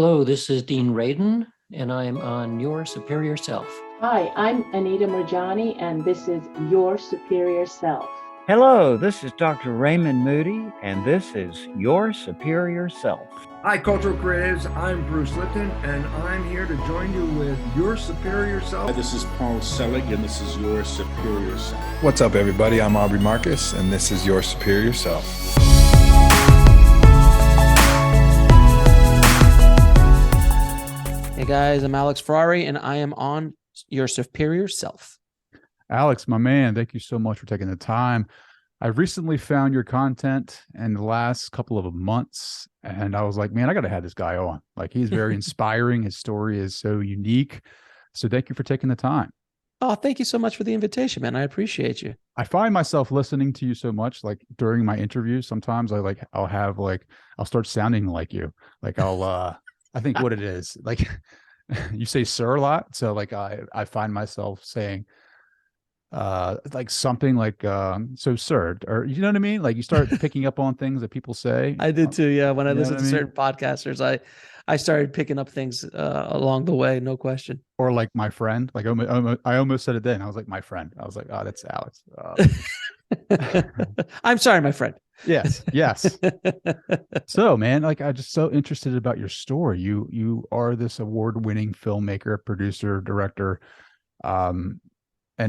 Hello, this is Dean Radin, and I'm on Your Superior Self. Hi, I'm Anita Murjani, and this is Your Superior Self. Hello, this is Dr. Raymond Moody, and this is Your Superior Self. Hi, Cultural Creatives. I'm Bruce Lipton, and I'm here to join you with Your Superior Self. This is Paul Selig, and this is Your Superior Self. What's up, everybody? I'm Aubrey Marcus, and this is Your Superior Self. Hey guys, I'm Alex Ferrari, and I am on Your Superior Self. Alex, my man, thank you so much for taking the time. I recently found your content in the last couple of months, and I was like, man, I got to have this guy on. Like, he's very inspiring. His story is so unique. So thank you for taking the time. Oh, thank you so much for the invitation, man. I appreciate you. I find myself listening to you so much, like during my interviews. Sometimes I'll start sounding like you. Like I think what it is, like you say sir a lot. So like I find myself saying, like something like so sir, or you know what I mean, like you start picking up on things that people say. I did too, yeah. When I listened to I mean? certain podcasters, I started picking up things along the way, no question. Or like my friend, like I almost said it then. I was like, my friend. I was like, oh, that's Alex. I'm sorry, my friend. Yes. So man, like I'm just so interested about your story. You are this award-winning filmmaker, producer, director, and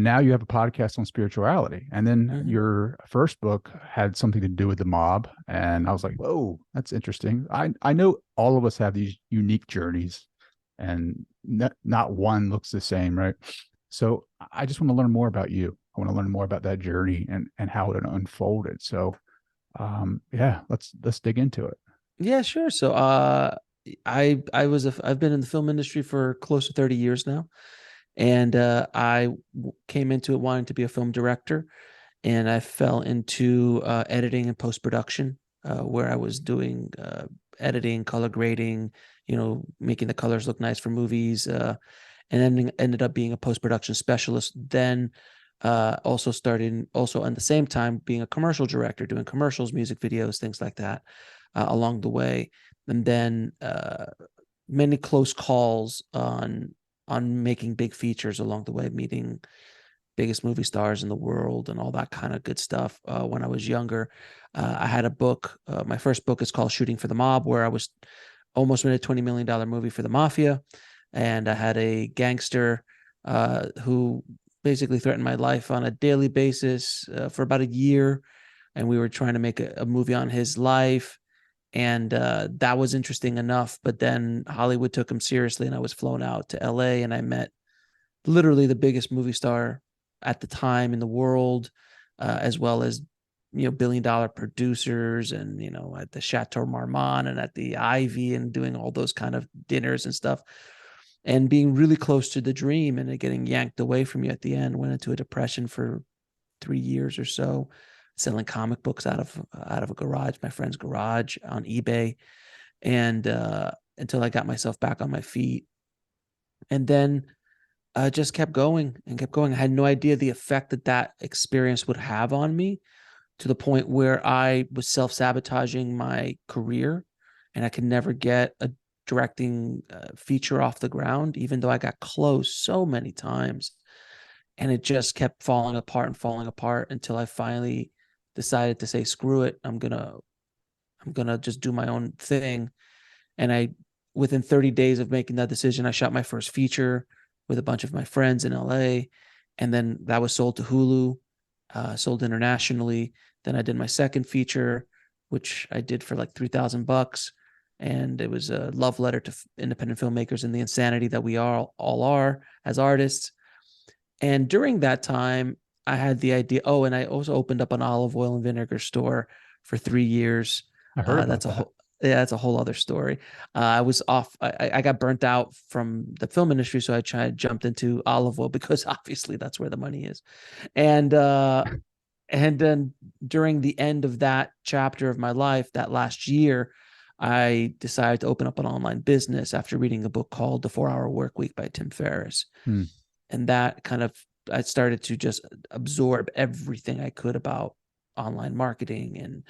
now you have a podcast on spirituality. And then your first book had something to do with the mob. And I was like, whoa, that's interesting. I know all of us have these unique journeys, and not one looks the same, right? So I just want to learn more about you. I want to learn more about that journey and how it unfolded. So yeah, let's dig into it. Yeah, sure. So I've been in the film industry for close to 30 years now. And I came into it wanting to be a film director, and I fell into editing and post-production, where I was doing editing, color grading, making the colors look nice for movies, and then ended up being a post-production specialist. Then also on the same time being a commercial director, doing commercials, music videos, things like that along the way. And then many close calls on making big features along the way, meeting biggest movie stars in the world and all that kind of good stuff. When I was younger, I had a book. My first book is called Shooting for the Mob, where I was almost made a $20 million movie for the mafia. And I had a gangster who basically threatened my life on a daily basis for about a year. And we were trying to make a movie on his life. And that was interesting enough. But then Hollywood took him seriously, and I was flown out to LA, and I met literally the biggest movie star at the time in the world, as well as, billion-dollar producers, and, at the Chateau Marmont and at the Ivy, and doing all those kind of dinners and stuff, and being really close to the dream, and it getting yanked away from you at the end. Went into a depression for 3 years or so, selling comic books out of a garage, my friend's garage, on eBay, and until I got myself back on my feet. And then I just kept going and kept going. I had no idea the effect that experience would have on me, to the point where I was self-sabotaging my career, and I could never get a directing feature off the ground, even though I got close so many times. And it just kept falling apart until I finally decided to say, screw it. I'm gonna just do my own thing. And within 30 days of making that decision, I shot my first feature with a bunch of my friends in LA. And then that was sold to Hulu, sold internationally. Then I did my second feature, which I did for like $3,000. And it was a love letter to independent filmmakers and the insanity that we all are as artists. And during that time, I had the idea. Oh, and I also opened up an olive oil and vinegar store for 3 years. I heard that's that's a whole other story. I was off. I got burnt out from the film industry, so I jumped into olive oil, because obviously that's where the money is. And then during the end of that chapter of my life, that last year, I decided to open up an online business after reading a book called The 4-Hour Workweek by Tim Ferriss. And that kind of, I started to just absorb everything I could about online marketing and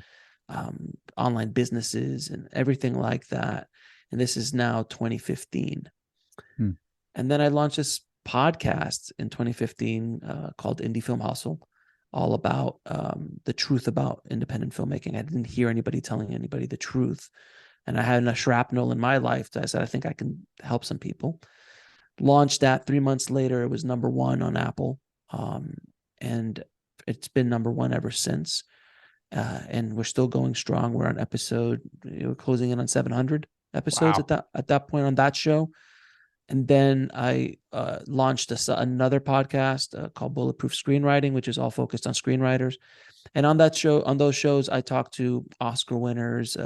online businesses and everything like that. and this is now 2015. Hmm. And then I launched this podcast in 2015 called Indie Film Hustle, all about the truth about independent filmmaking. I didn't hear anybody telling anybody the truth. And I had a shrapnel in my life that I said, I think I can help some people. Launched that 3 months later. It was #1 on Apple. And it's been #1 ever since. And we're still going strong. We're on episode, we're closing in on 700 episodes at that point on that show. And then I launched another podcast called Bulletproof Screenwriting, which is all focused on screenwriters. And on that show, on those shows, I talk to Oscar winners,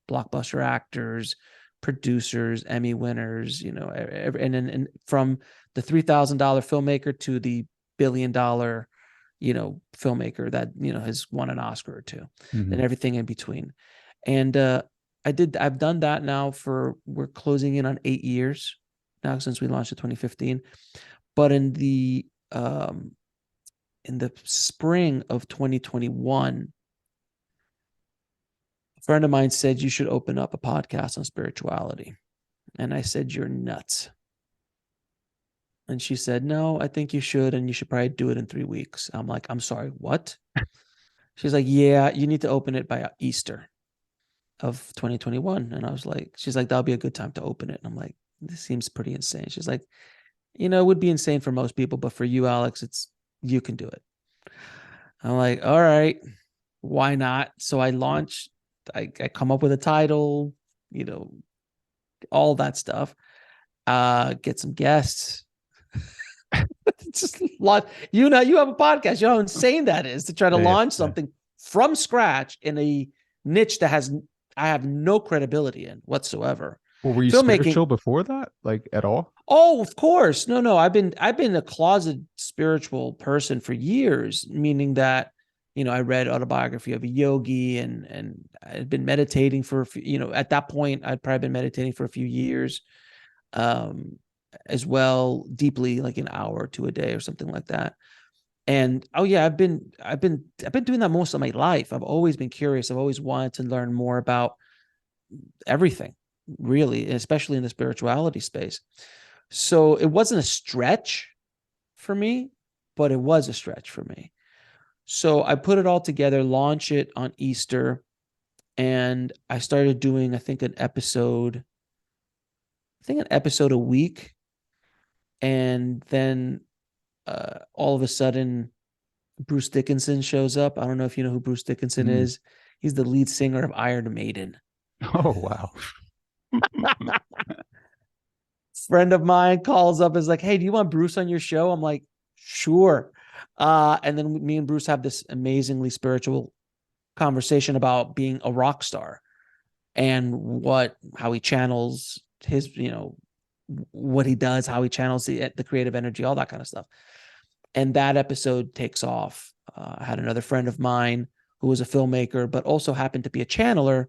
blockbuster actors, producers, Emmy winners, and from the $3,000 filmmaker to the $1 billion, filmmaker that, has won an Oscar or two, and everything in between. And I've done that now we're closing in on 8 years now since we launched in 2015. But in the spring of 2021, a friend of mine said, you should open up a podcast on spirituality. And I said, you're nuts. And she said, no, I think you should. And you should probably do it in 3 weeks. I'm like, I'm sorry, what? She's like, yeah, you need to open it by Easter of 2021. And I was like, she's like, that'll be a good time to open it. And I'm like, this seems pretty insane. She's like, it would be insane for most people, but for you, Alex, you can do it. I'm like, all right, why not? So I launched, I come up with a title, all that stuff, get some guests. It's just a lot. You have a podcast, you know how insane that is to try to launch something from scratch in a niche that I have no credibility in whatsoever. Well, were you spiritual before that, like at all? Oh, of course. No. I've been a closet spiritual person for years, meaning that, I read Autobiography of a Yogi and I'd been meditating for a few, at that point, I'd probably been meditating for a few years, as well, deeply, like an hour or two a day or something like that. And I've been doing that most of my life. I've always been curious. I've always wanted to learn more about everything, really, especially in the spirituality space. So it wasn't a stretch for me, but it was a stretch for me. So I put it all together, launch it on Easter, and I started doing, I think an episode a week. And then all of a sudden, Bruce Dickinson shows up. I don't know if you know who Bruce Dickinson is. He's the lead singer of Iron Maiden. Oh, wow. Friend of mine calls up, is like, hey, do you want Bruce on your show? I'm like, sure. And then me and Bruce have this amazingly spiritual conversation about being a rock star and how he channels his, what he does, how he channels the creative energy, all that kind of stuff. And that episode takes off. I had another friend of mine who was a filmmaker, but also happened to be a channeler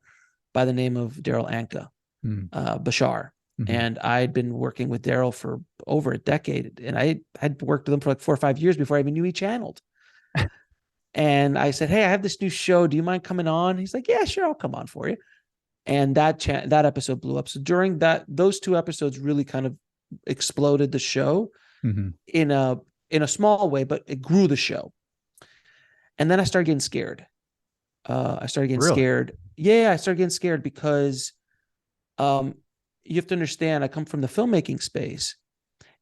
by the name of Daryl Anka, Bashar. And I'd been working with Daryl for over a decade, and I had worked with him for like 4 or 5 years before I even knew he channeled. And I said, hey, I have this new show. Do you mind coming on? He's like, yeah, sure, I'll come on for you. And that episode blew up. So during those 2 episodes really kind of exploded the show in a small way, but it grew the show. And then I started getting scared. Scared. Yeah, I started getting scared because you have to understand, I come from the filmmaking space,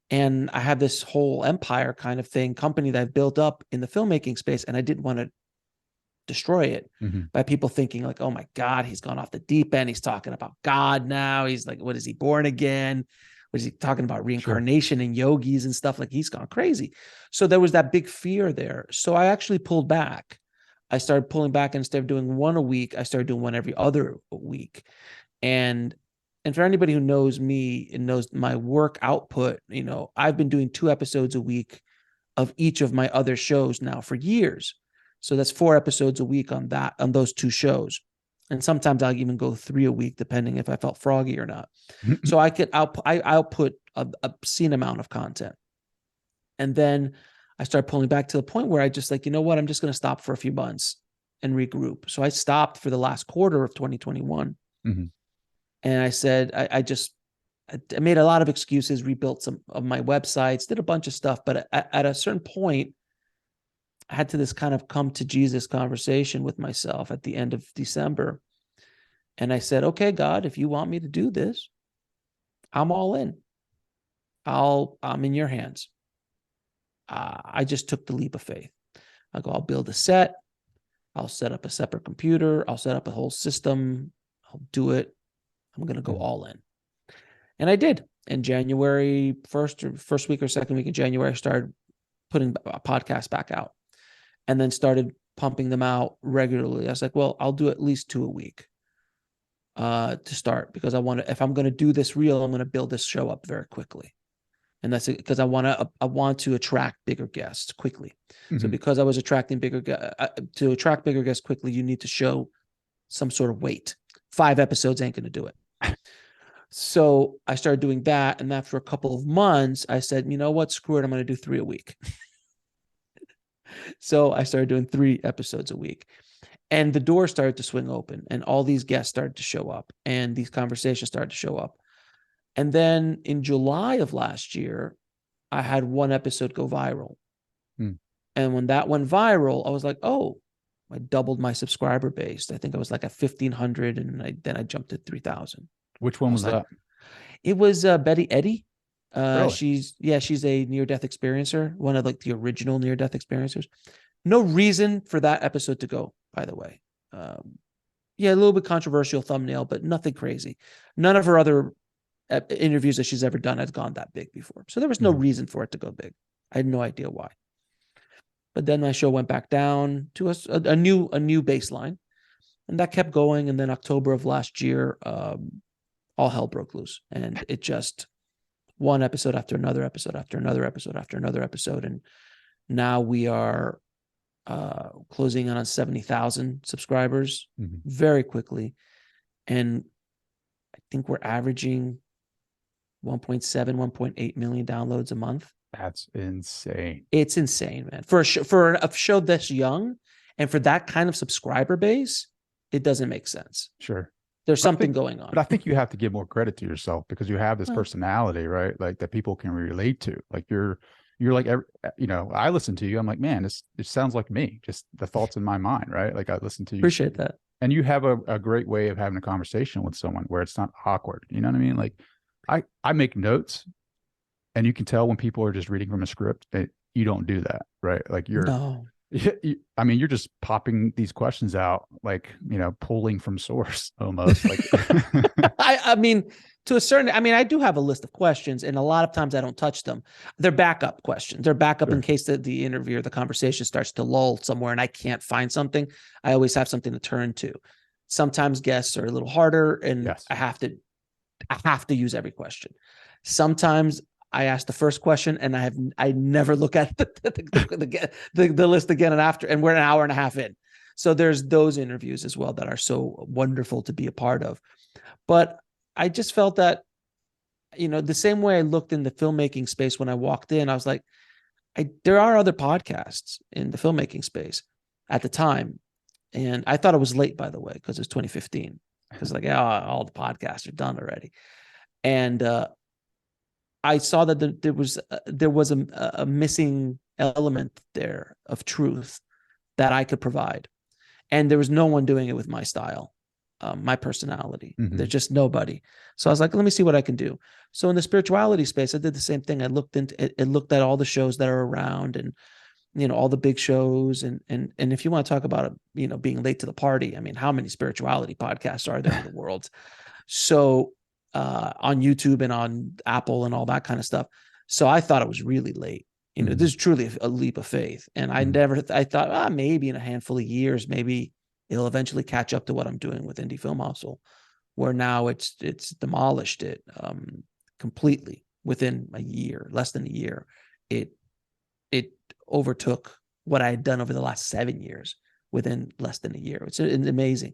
and I have this whole empire kind of company that I've built up in the filmmaking space, and I didn't want to destroy it by people thinking like, oh my God, he's gone off the deep end. He's talking about God now. He's like, what is he, born again? What is he talking about, reincarnation and yogis and stuff? Like, he's gone crazy. So there was that big fear there. So I actually pulled back. I started pulling back, and instead of doing 1 a week, I started doing 1 every other week. And for anybody who knows me and knows my work output, I've been doing 2 episodes a week of each of my other shows now for years. So that's 4 episodes a week on those 2 shows. And sometimes I'll even go 3 a week, depending if I felt froggy or not. So I'll put a obscene amount of content. And then I started pulling back to the point where I just like, you know what, I'm just going to stop for a few months and regroup. So I stopped for the last quarter of 2021. And I said, I made a lot of excuses, rebuilt some of my websites, did a bunch of stuff. But at a certain point, I had to this kind of come to Jesus conversation with myself at the end of December. And I said, okay, God, if you want me to do this, I'm all in. I'm in your hands. I just took the leap of faith. I go, I'll build a set. I'll set up a separate computer. I'll set up a whole system. I'll do it. I'm going to go all in. And I did. In January, first week or second week in January, I started putting a podcast back out and then started pumping them out regularly. I was like, well, I'll do at least 2 a week to start, because if I'm going to do this real, I'm going to build this show up very quickly. And that's it, because I want to attract bigger guests quickly. Mm-hmm. So because I was attracting to attract bigger guests quickly, you need to show some sort of weight. 5 episodes ain't going to do it. So I started doing that. And after a couple of months, I said, you know what, screw it. I'm going to do 3 a week. So I started doing 3 episodes a week. And the door started to swing open, and all these guests started to show up, and these conversations started to show up. And then in July of last year, I had 1 episode go viral. And when that went viral, I was like, oh, I doubled my subscriber base. I think I was like at 1,500, and then I jumped to 3,000. Which one was like, that? It was Betty Eddy. Really? She's a near-death experiencer, one of like the original near-death experiencers. No reason for that episode to go, by the way. A little bit controversial thumbnail, but nothing crazy. None of her other interviews that she's ever done has gone that big before. So there was no reason for it to go big. I had no idea why. But then my show went back down to a new baseline, and that kept going. And then October of last year, all hell broke loose, and it just one episode after another episode after another episode after another episode. And now we are closing in on 70,000 subscribers very quickly. And I think we're averaging 1.7, 1.8 million downloads a month. That's insane. It's insane, man. For a show this young and for that kind of subscriber base, it doesn't make sense. Sure. There's something going on. But I think you have to give more credit to yourself, because you have this personality, right? Like that people can relate to. Like you're like, I listen to you. I'm like, man, it sounds like me, just the thoughts in my mind, right? Like I listen to you. Appreciate that. And you have a great way of having a conversation with someone where it's not awkward. You know what I mean? Like I make notes, and you can tell when people are just reading from a script that you don't do that, right? Like you're just popping these questions out, like, pulling from source almost. Like I mean, to a certain, I do have a list of questions, and a lot of times I don't touch them. They're backup questions. They're backup in case the interview or the conversation starts to lull somewhere and I can't find something. I always have something to turn to. Sometimes guests are a little harder, and I have to use every question. Sometimes I ask the first question, and I never look at the list again and we're an hour and a half in. So there's those interviews as well that are so wonderful to be a part of. But I just felt that, the same way I looked in the filmmaking space when I walked in, I was like, there are other podcasts in the filmmaking space at the time. And I thought it was late, by the way, because it was 2015. Because all the podcasts are done already. And I saw that there was a missing element there of truth that I could provide. And there was no one doing it with my style, my personality. There's just nobody. So I was like, let me see what I can do. So in the spirituality space, I did the same thing. I looked at all the shows that are around, and all the big shows. And if you want to talk about being late to the party, how many spirituality podcasts are there in the world? So on YouTube and on Apple and all that kind of stuff. So I thought it was really late. This is truly a leap of faith. And I thought, maybe in a handful of years, maybe it'll eventually catch up to what I'm doing with Indie Film Hustle, where now it's demolished it completely within a year, less than a year. It overtook what I had done over the last 7 years within less than a year. It's amazing.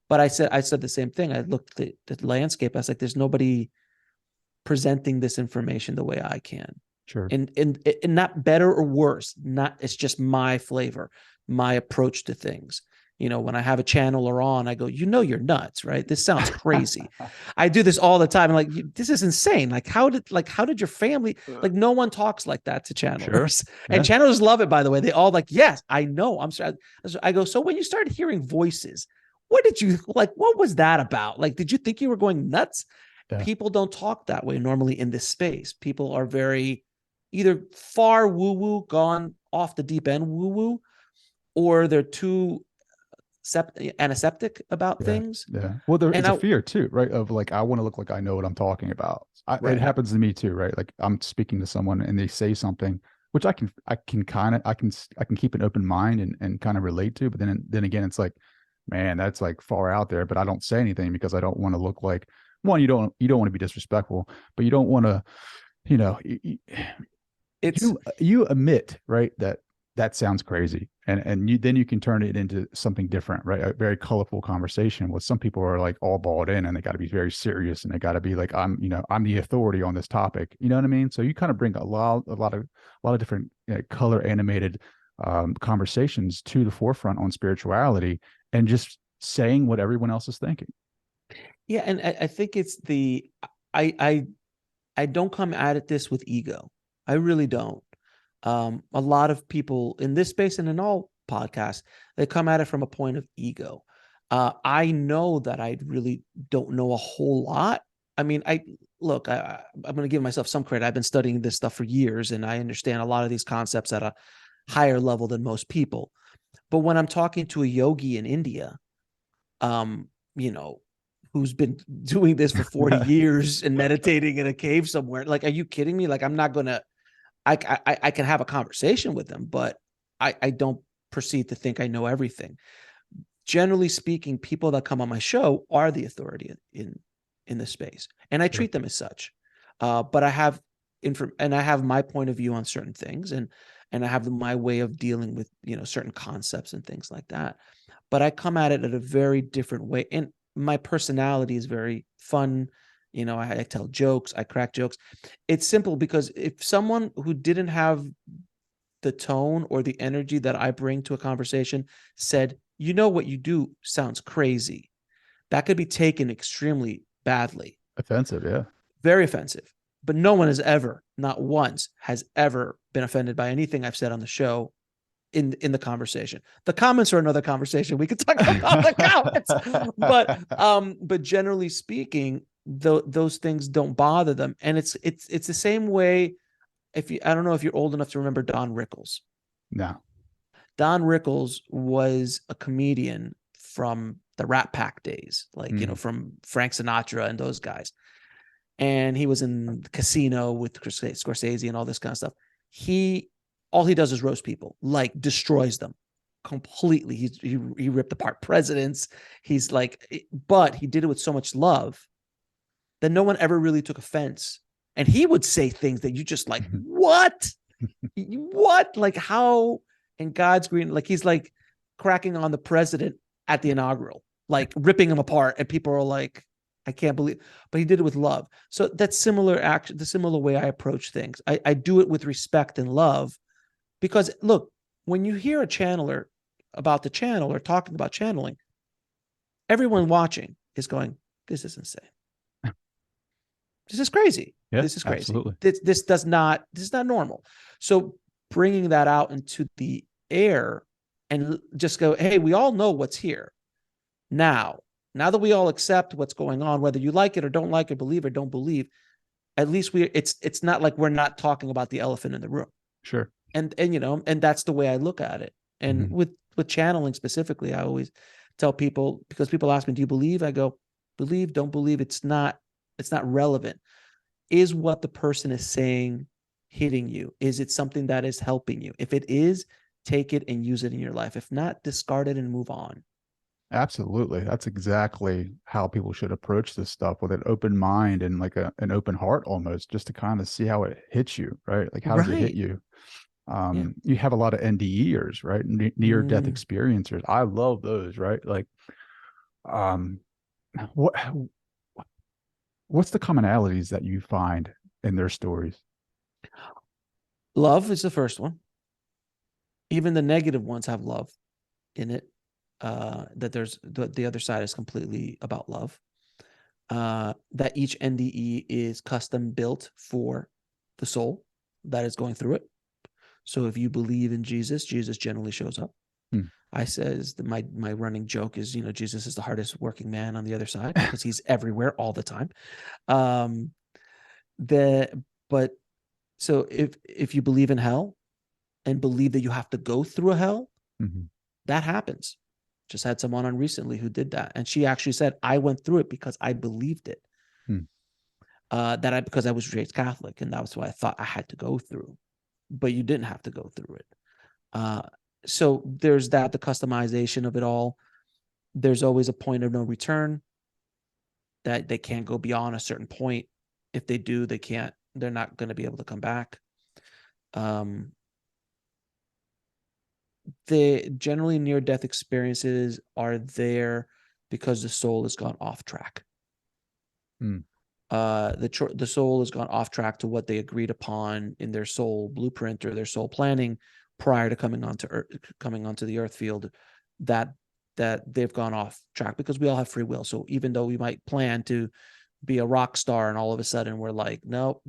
But I said the same thing. I looked at the landscape. I was like, there's nobody presenting this information the way I can. Sure. And not better or worse. It's just my flavor, my approach to things. when I have a channeler on, I go, you're nuts, right? This sounds crazy. I do this all the time. I'm like, this is insane. Like, how did your family, like, no one talks like that to channelers. Sure. And Yeah. channelers love it, by the way. They all like, yes, I know. I'm sorry. I go, so when you started hearing voices, what was that about? Like, did you think you were going nuts? Yeah. People don't talk that way normally in this space. People are very either far woo-woo, gone off the deep end woo-woo, or they're too antiseptic about things. Yeah. Well, there And is a fear too, right? Of like, I want to look like I know what I'm talking about. Right. It happens to me too, right? Like I'm speaking to someone and they say something, which I can keep an open mind and kind of relate to. But then again, it's like, man, that's like far out there, but I don't say anything because I don't want to look like, one, you don't want to be disrespectful, but you don't want to, you admit, right, that sounds crazy, and then you can turn it into something different, right? A very colorful conversation. With some people are like all balled in and they got to be very serious and they got to be like, I'm the authority on this topic. You know what I mean? So you kind of bring a lot of different color animated conversations to the forefront on spirituality and just saying what everyone else is thinking. Yeah, and I think it's I don't come at this with ego. I really don't. A lot of people in this space and in all podcasts, they come at it from a point of ego. I know that I really don't know a whole lot. I mean, I'm going to give myself some credit. I've been studying this stuff for years, and I understand a lot of these concepts at a higher level than most people. But when I'm talking to a yogi in India, who's been doing this for 40 years and meditating in a cave somewhere, like, are you kidding me? Like, I'm not going to, I can have a conversation with them, but I don't proceed to think I know everything. Generally speaking, people that come on my show are the authority in the space, and I treat them as such. But I have and I have my point of view on certain things, and I have my way of dealing with certain concepts and things like that. But I come at it in a very different way, and my personality is very fun. I tell jokes, I crack jokes. It's simple because if someone who didn't have the tone or the energy that I bring to a conversation said, what you do sounds crazy, that could be taken extremely badly. Offensive, yeah. Very offensive. But no one has ever, not once, has ever been offended by anything I've said on the show in the conversation. The comments are another conversation. We could talk about the comments. But generally speaking, those things don't bother them. And it's the same way. I don't know if you're old enough to remember Don Rickles. No. Don Rickles was a comedian from the Rat Pack days, like, from Frank Sinatra and those guys. And he was in Casino with Scorsese and all this kind of stuff. All he does is roast people, like destroys them completely. He ripped apart presidents. He's like, but he did it with so much love that no one ever really took offense. And he would say things that you just like, what? What? Like, how in God's green, like, he's like cracking on the president at the inaugural, like ripping him apart. And people are like, I can't believe, but he did it with love. So that's the similar way I approach things. I do it with respect and love, because look, when you hear a channeler about the channel or talking about channeling, everyone watching is going, this is insane. This is crazy. Yeah, this is crazy. Absolutely. This is not normal. So bringing that out into the air and just go, hey, we all know what's here. Now that we all accept what's going on, whether you like it or don't like it, believe or don't believe, at least it's not like we're not talking about the elephant in the room. Sure. And that's the way I look at it. And with channeling specifically, I always tell people, because people ask me, do you believe? I go, believe, don't believe. It's not relevant. Is what the person is saying hitting you? Is it something that is helping you? If it is, take it and use it in your life. If not, discard it and move on. Absolutely. That's exactly how people should approach this stuff, with an open mind and like an open heart, almost, just to kind of see how it hits you, right? Like, how does it hit you? You have a lot of NDEers, right? Near death experiencers. I love those, right? Like, what's the commonalities that you find in their stories? Love is the first one. Even the negative ones have love in it. that there's the other side is completely about love. That each NDE is custom built for the soul that is going through it. So if you believe in Jesus, Jesus generally shows up. I says that my running joke is, Jesus is the hardest working man on the other side because he's everywhere all the time. But so if you believe in hell and believe that you have to go through a hell, that happens. Just had someone on recently who did that, and she actually said, I went through it because I believed it. Because I was raised Catholic, and that was what I thought I had to go through. But you didn't have to go through it. So there's that, the customization of it all. There's always a point of no return, that they can't go beyond a certain point. If they do, they're not going to be able to come back. Generally near-death experiences are there because the soul has gone off track. The soul has gone off track to what they agreed upon in their soul blueprint or their soul planning prior to coming onto the earth field, that they've gone off track, because we all have free will. So even though we might plan to be a rock star, and all of a sudden we're like, nope,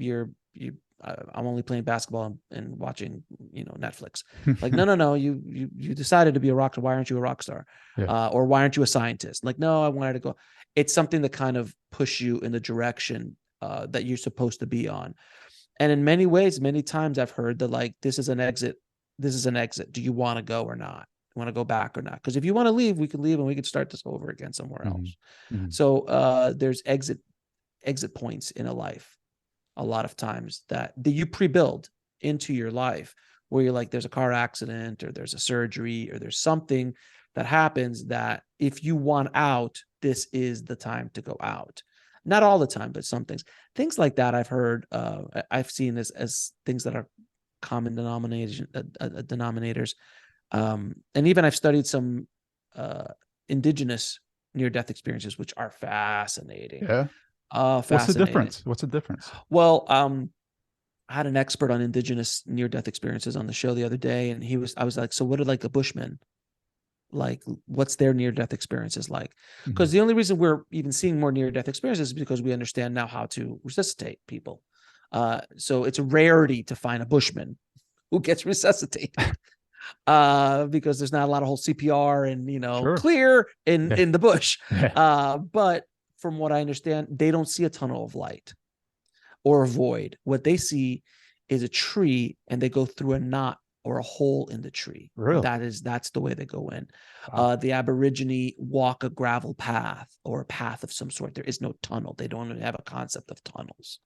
I'm only playing basketball and watching, Netflix. Like, no, you decided to be a rock star. Why aren't you a rock star? Yeah. Or why aren't you a scientist? Like, no, I wanted to go. It's something that kind of push you in the direction that you're supposed to be on. And in many ways, many times I've heard that, like, this is an exit. This is an exit. Do you want to go or not? You want to go back or not? Because if you want to leave, we can leave and we can start this over again somewhere else. So there's exit points in a life, a lot of times that you pre-build into your life, where you're like, there's a car accident, or there's a surgery, or there's something that happens that if you want out, this is the time to go out. Not all the time, but some things like that. I've heard, I've seen as things that are common denominators. And even I've studied some indigenous near-death experiences, which are fascinating. Yeah. What's the difference? Well, I had an expert on indigenous near-death experiences on the show the other day, and I was like, so what are, like, the Bushmen? Like, what's their near-death experiences like? Because the only reason we're even seeing more near-death experiences is because we understand now how to resuscitate people. So it's a rarity to find a Bushman who gets resuscitated. Because there's not a lot of whole CPR and, Sure. clear in the bush. Yeah. But from what I understand, they don't see a tunnel of light or a void. What they see is a tree, and they go through a knot or a hole in the tree. Really? That's the way they go in. Wow. The Aborigine walk a gravel path or a path of some sort. There is no tunnel. They don't have a concept of tunnels.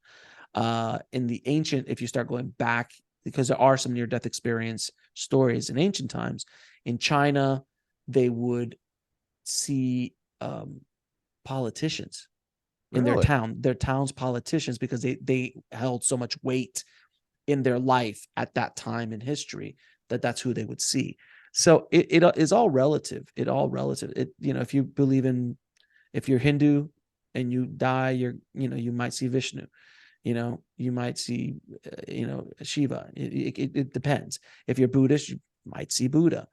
In the ancient, if you start going back, because there are some near-death experience stories in ancient times. In China, they would see politicians in their town's politicians, because they held so much weight in their life at that time in history that's who they would see. So it is all relative. If you believe if you're Hindu and you die, you might see Vishnu. You might see, Shiva. It depends. If you're Buddhist, you might see Buddha,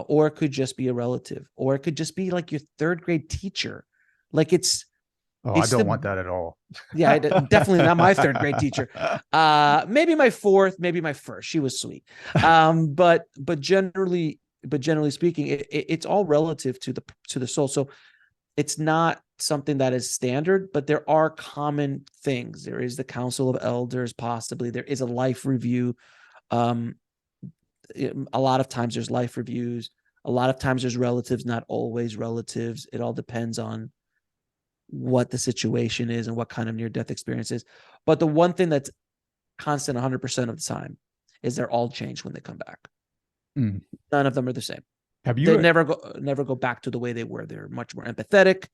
or it could just be a relative, or it could just be like your third grade teacher. Like I don't want that at all. Yeah, definitely not my third grade teacher. Maybe my fourth, maybe my first. She was sweet. But generally speaking, it's all relative to the soul. So it's not something that is standard, but there are common things. There is the Council of Elders, possibly. There is a life review. A lot of times there's life reviews. A lot of times there's relatives, not always relatives. It all depends on what the situation is and what kind of near-death experience is. But the one thing that's constant 100% of the time is they're all changed when they come back. None of them are the same. They never go back to the way they were. They're much more empathetic.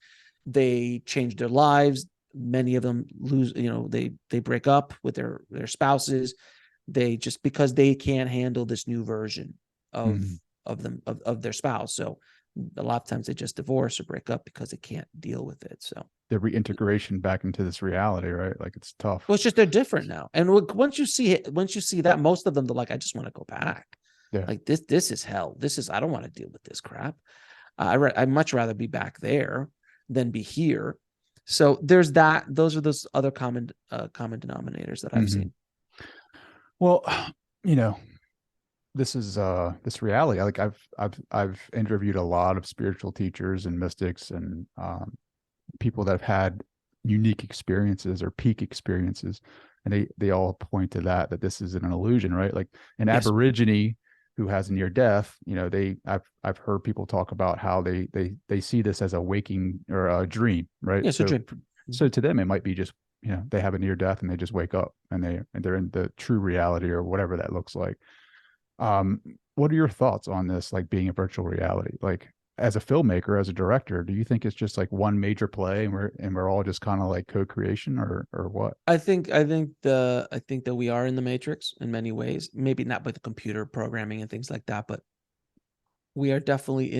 They change their lives. Many of them lose, they break up with their spouses. They just, because they can't handle this new version of their spouse. So a lot of times they just divorce or break up because they can't deal with it. So the reintegration back into this reality, right? Like, it's tough. Well, it's just they're different now. And once you see that, most of them, they're like, I just want to go back. Yeah. Like this is hell. I don't want to deal with this crap. I'd much rather be back there than be here. So there's that. Those are those other common denominators that I've Mhm. seen. Well, you know, this is this reality. Like I've interviewed a lot of spiritual teachers and mystics and people that have had unique experiences or peak experiences, and they all point to that this is an illusion, right? Like an Yes. Aborigine who has a near death, you know, I've heard people talk about how they see this as a waking or a dream, right? Yeah. So So to them, it might be just, you know, they have a near death and they just wake up and they're in the true reality or whatever that looks like. What are your thoughts on this, like being a virtual reality? Like as a filmmaker, as a director, do you think it's just like one major play and we're all just kind of like co-creation or what? I think that we are in the Matrix in many ways. Maybe not with the computer programming and things like that, but we are definitely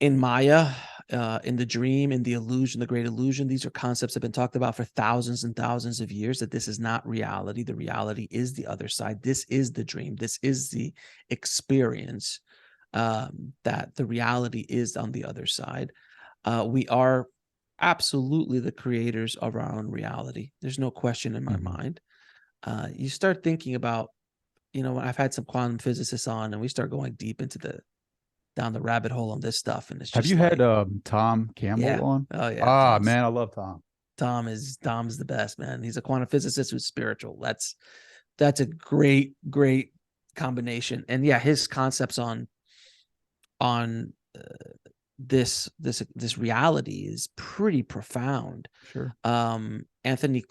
in Maya, in the dream, in the illusion, the great illusion. These are concepts that have been talked about for thousands and thousands of years, that this is not reality. The reality is the other side. This is the dream. This is the experience, that the reality is on the other side. We are absolutely the creators of our own reality. There's no question in my mind. You start thinking about, when I've had some quantum physicists on and we start going deep into down the rabbit hole on this stuff. And it's Have just you had like, Tom Campbell yeah. on? Oh yeah. Ah, man, I love Tom. Tom's the best, man. He's a quantum physicist who's spiritual. That's a great combination. And yeah, his concepts on this reality is pretty profound. Sure. Anthony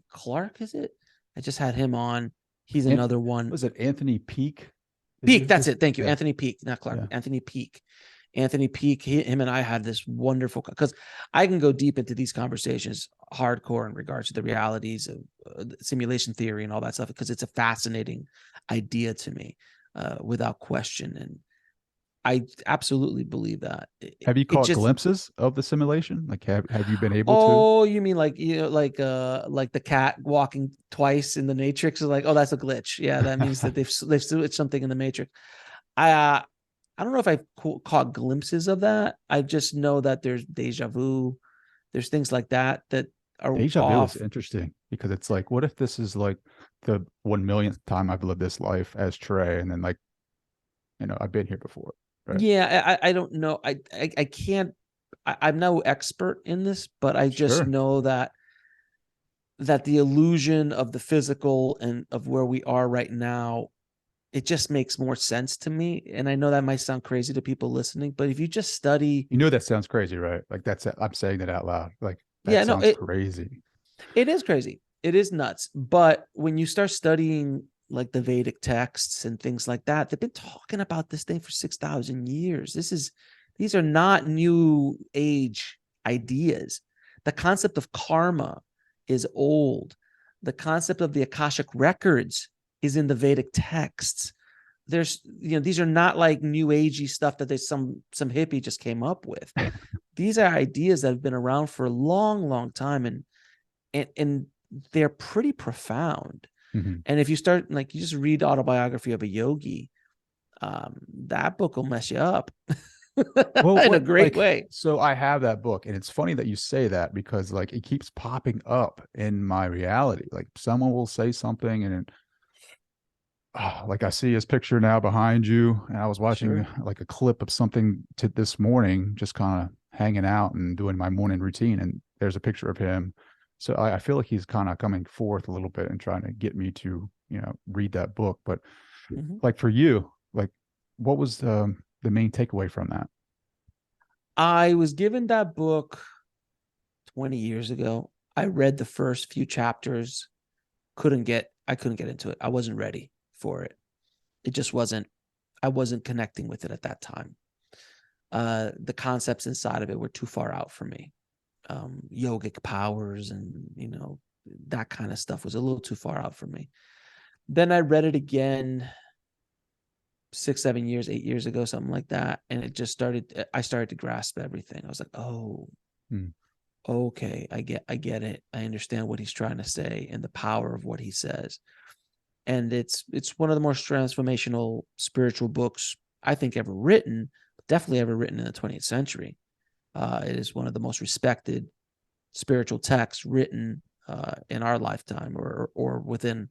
Clark, is it? I just had him on. He's another one. Was it Anthony Peak? Peak, that's it. Thank you. Yeah. Anthony Peak, not Clark. Yeah. Anthony Peak. Anthony Peak, him and I had this wonderful, because I can go deep into these conversations hardcore in regards to the realities of simulation theory and all that stuff, because it's a fascinating idea to me, without question. And I absolutely believe that. Have you caught glimpses of the simulation? Like, have you been able to? Oh, you mean like, like the cat walking twice in the Matrix is like, oh, that's a glitch. Yeah, that means that they've switched something in the Matrix. I don't know if I've caught glimpses of that. I just know that there's deja vu. There's things like that are Deja vu off. is interesting because it's like, what if this is like the 1 millionth time I've lived this life as Trey, and then like, I've been here before. Right? Yeah, I don't know. I can't. I'm no expert in this, but I just know that the illusion of the physical and of where we are right now, it just makes more sense to me. And I know that might sound crazy to people listening, but if you just study, that sounds crazy, right? Like I'm saying that out loud. Like that sounds crazy. It is crazy. It is nuts. But when you start studying like the Vedic texts and things like that, they've been talking about this thing for 6,000 years. These are not new age ideas. The concept of karma is old. The concept of the Akashic records is in the Vedic texts. There's, these are not like new agey stuff that there's some hippie just came up with. These are ideas that have been around for a long, long time, and they're pretty profound. And if you start, like, you just read Autobiography of a Yogi, that book will mess you up. Well, in a great way. So I have that book, and it's funny that you say that, because like it keeps popping up in my reality. Like someone will say something, and like I see his picture now behind you, and I was watching like a clip of something this morning, just kind of hanging out and doing my morning routine, and there's a picture of him. So I feel like he's kind of coming forth a little bit and trying to get me to, read that book. But like for you, like what was the main takeaway from that? I was given that book 20 years ago. I read the first few chapters, I couldn't get into it. I wasn't ready for it. It just wasn't, I wasn't connecting with it at that time. The concepts inside of it were too far out for me. Yogic powers and, that kind of stuff was a little too far out for me. Then I read it again 6, 7 years, 8 years ago, something like that. And it just I started to grasp everything. I was like, oh, okay. I get it. I understand what he's trying to say and the power of what he says. And it's one of the most transformational spiritual books I think ever written, definitely ever written in the 20th century. It is one of the most respected spiritual texts written in our lifetime or within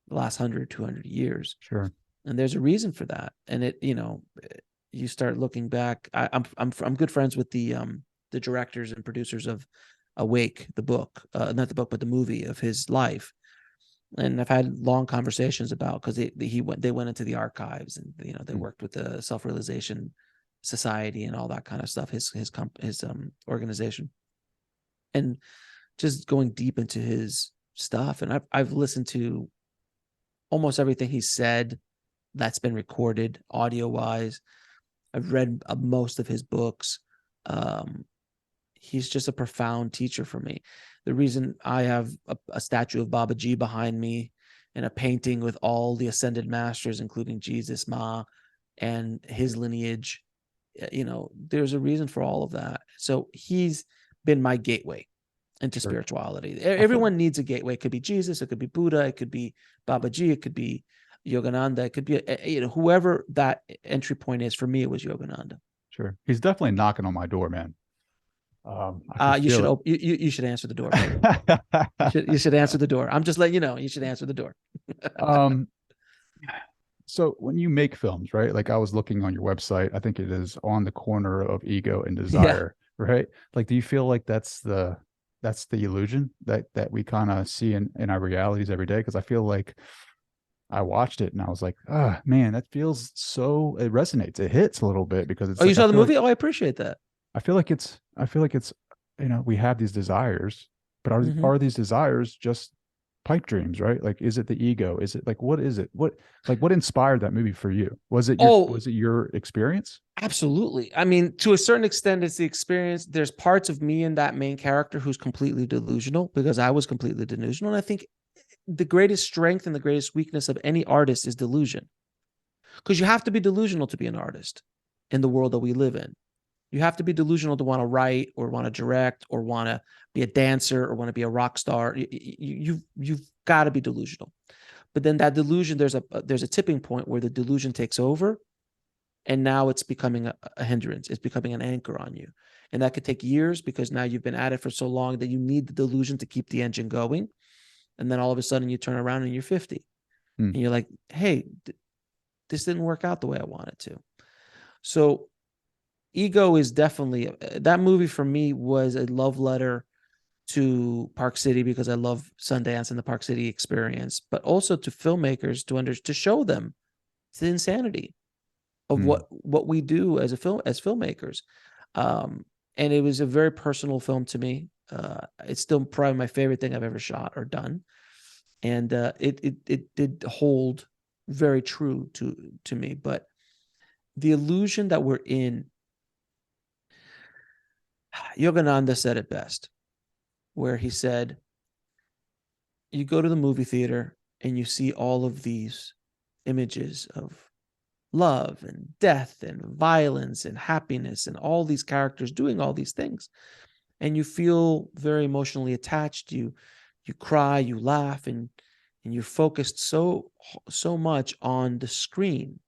the last 100, 200 years. Sure. And there's a reason for that. And it, you start looking back. I'm good friends with the directors and producers of Awake, the book, not the book, but the movie of his life. And I've had long conversations about, because they went into the archives, and they worked with the Self-Realization Society and all that kind of stuff. His organization, and just going deep into his stuff. And I've listened to almost everything he said that's been recorded audio wise. I've read most of his books. He's just a profound teacher for me. The reason I have a statue of Babaji behind me and a painting with all the ascended masters, including Jesus, Ma, and his lineage, there's a reason for all of that. So he's been my gateway into Sure. spirituality. Everyone needs a gateway. It could be Jesus, it could be Buddha, it could be Babaji, it could be Yogananda, it could be whoever that entry point is. For me, it was Yogananda. Sure. He's definitely knocking on my door, man. I You can should feel you should answer the door. it. You should answer the door. I'm just letting you know. You should answer the door. So when you make films, right? Like I was looking on your website, I think it is on the corner of ego and desire, right? Like, do you feel like that's the illusion that we kind of see in our realities every day? Because I feel like I watched it and I was like, oh man, that feels so, it resonates. It hits a little bit because it's Oh, you like, saw the movie? Oh, I appreciate that. I feel like it's, we have these desires, but Mhm. are these desires just pipe dreams, right? Like, is it the ego? Is it like, what is it? What inspired that movie for you? Was it your experience? Absolutely. I mean, to a certain extent, it's the experience. There's parts of me in that main character who's completely delusional, because I was completely delusional. And I think the greatest strength and the greatest weakness of any artist is delusion, because you have to be delusional to be an artist in the world that we live in. You have to be delusional to want to write or want to direct or want to be a dancer or want to be a rock star. You've got to be delusional. But then that delusion, there's a tipping point where the delusion takes over, and now it's becoming a hindrance. It's becoming an anchor on you. And that could take years, because now you've been at it for so long that you need the delusion to keep the engine going. And then all of a sudden you turn around and you're 50. And you're like, hey, this didn't work out the way I wanted to. So Ego is definitely, that movie for me was a love letter to Park City, because I love Sundance and the Park City experience, but also to filmmakers to show them the insanity of what we do as filmmakers. And it was a very personal film to me. It's still probably my favorite thing I've ever shot or done. And it did hold very true to me. But the illusion that we're in, Yogananda said it best, where he said, you go to the movie theater and you see all of these images of love and death and violence and happiness and all these characters doing all these things. And you feel very emotionally attached. You cry, you laugh, and you're focused so much on the screen.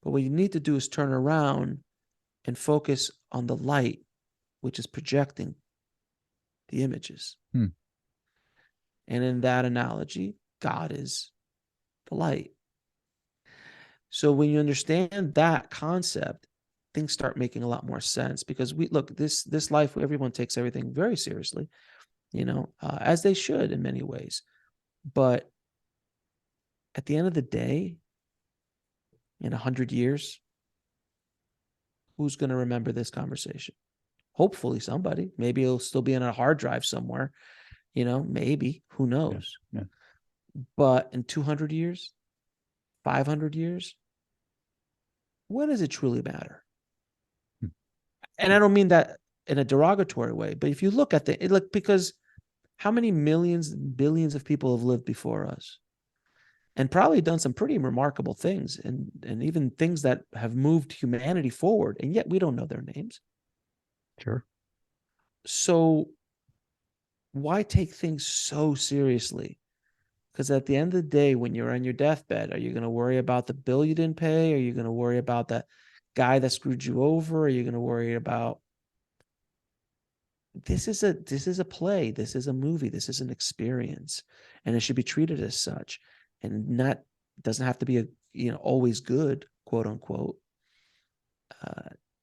But what you need to do is turn around and focus on the light, which is projecting the images. And in that analogy, God is the light. So when you understand that concept, things start making a lot more sense, because this life, everyone takes everything very seriously, as they should in many ways. But at the end of the day, in 100 years, who's going to remember this conversation? Hopefully somebody. Maybe it'll still be in a hard drive somewhere, maybe, who knows? Yeah. But in 200 years, 500 years, what does it truly matter? And I don't mean that in a derogatory way, but if you look at because how many millions, billions of people have lived before us and probably done some pretty remarkable things, and even things that have moved humanity forward, and yet we don't know their names. Sure. So why take things so seriously? Because at the end of the day, when you're on your deathbed, are you going to worry about the bill you didn't pay? Are you going to worry about that guy that screwed you over? Are you going to worry about this is a play, this is a movie, this is an experience, and it should be treated as such, and not doesn't have to be always good, quote unquote.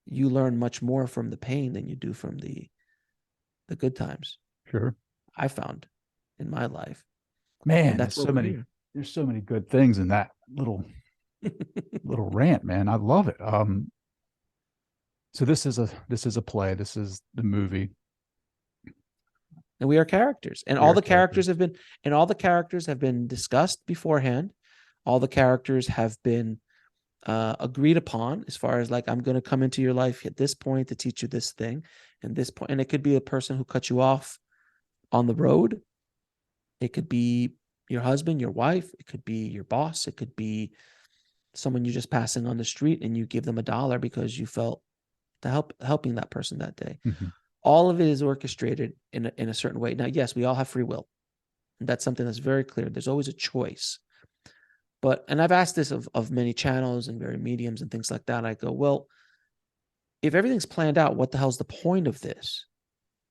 You learn much more from the pain than you do from the good times. Sure. I found in my life. Man, And that's there's so many good things in that little rant, man. I love it. So this is a play. This is the movie. And we are characters, and all the characters have been discussed beforehand. All the characters have been agreed upon, as far as like, I'm going to come into your life at this point to teach you this thing, and this point. And it could be a person who cut you off on the road. It could be your husband, your wife. It could be your boss. It could be someone you're just passing on the street, and you give them $1 because you felt to helping that person that day. Mm-hmm. All of it is orchestrated in a certain way. Now, yes, we all have free will. And that's something that's very clear. There's always a choice. And I've asked this of many channels and various mediums and things like that. I go, well, if everything's planned out, what the hell's the point of this?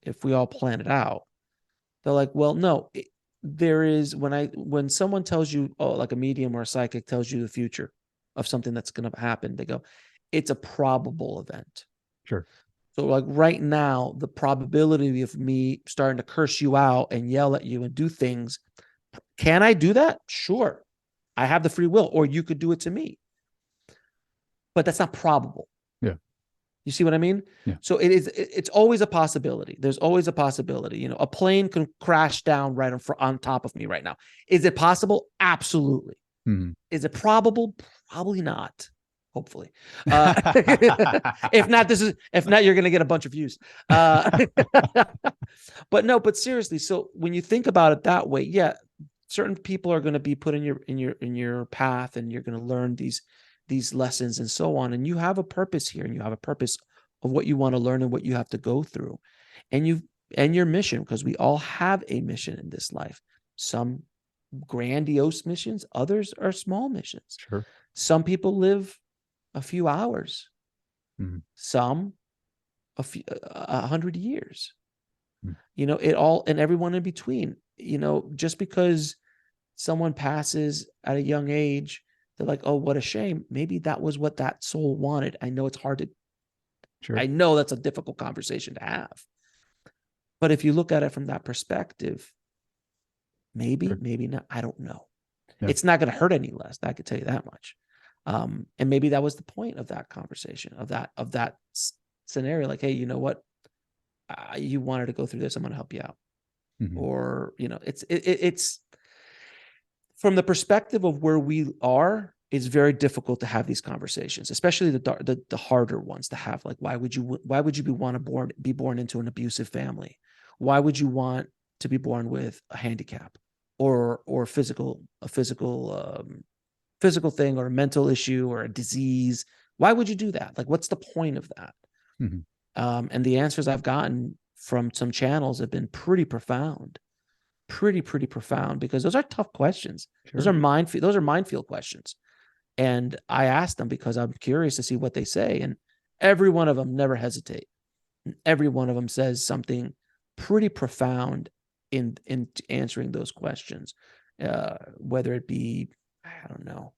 If we all plan it out, they're like, well, no, there is, when someone tells you, like a medium or a psychic tells you the future of something that's going to happen, they go, it's a probable event. Sure. So like right now, the probability of me starting to curse you out and yell at you and do things, can I do that? Sure. I have the free will, or you could do it to me. But that's not probable. Yeah. You see what I mean? Yeah. So it's always a possibility. There's always a possibility. A plane can crash down right on top of me right now. Is it possible? Absolutely. Mm-hmm. Is it probable? Probably not. Hopefully. If not, you're going to get a bunch of views. But seriously, so when you think about it that way, yeah, certain people are going to be put in your path, and you're going to learn these lessons and so on. And you have a purpose here, and you have a purpose of what you want to learn and what you have to go through, and your mission, because we all have a mission in this life. Some grandiose missions, others are small missions. Sure. Some people live a few hours, mm-hmm. some 100 years, mm-hmm. It all, and everyone in between, just because someone passes at a young age, they're like, oh, what a shame. Maybe that was what that soul wanted. I know it's hard to, sure. I know that's a difficult conversation to have, but if you look at it from that perspective, maybe, sure. maybe not. I don't know. Yeah. It's not going to hurt any less. I could tell you that much. And maybe that was the point of that conversation, of that scenario. Like, hey, you know what? You wanted to go through this. I'm going to help you out. Mm-hmm. Or, it's from the perspective of where we are, it's very difficult to have these conversations, especially the harder ones to have. Like, why would you want to be born into an abusive family? Why would you want to be born with a handicap or a physical thing, or a mental issue, or a disease? Why would you do that? Like, what's the point of that? Mm-hmm. And the answers I've gotten from some channels have been pretty profound, pretty profound, because those are tough questions. Sure. Those are minefield questions. And I ask them because I'm curious to see what they say. And every one of them never hesitate. Every one of them says something pretty profound in answering those questions, whether it be, I don't know.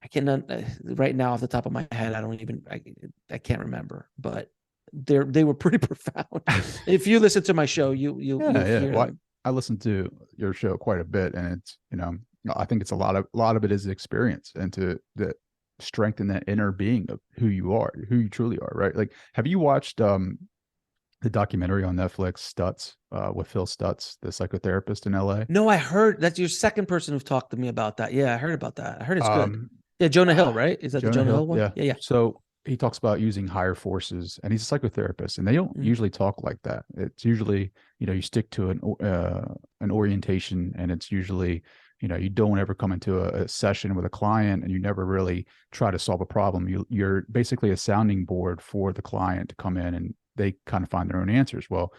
I cannot right now off the top of my head. I can't remember, but they were pretty profound. If you listen to my show, you'll hear them. I listen to your show quite a bit, and it's, I think it's a lot of it is experience, and to strengthen that inner being of who you are, who you truly are. Right. Like, have you watched the documentary on Netflix, Stutz, with Phil Stutz, the psychotherapist in LA? No, I heard that's your second person who've talked to me about that. Yeah, I heard about that. I heard it's good. Yeah, Jonah Hill, right? Is that the Jonah Hill one? Yeah. Yeah. So he talks about using higher forces, and he's a psychotherapist, and they don't usually talk like that. It's usually, you stick to an orientation, and it's usually, you don't ever come into a session with a client and you never really try to solve a problem. You're basically a sounding board for the client to come in, and they kind of find their own answers. Well,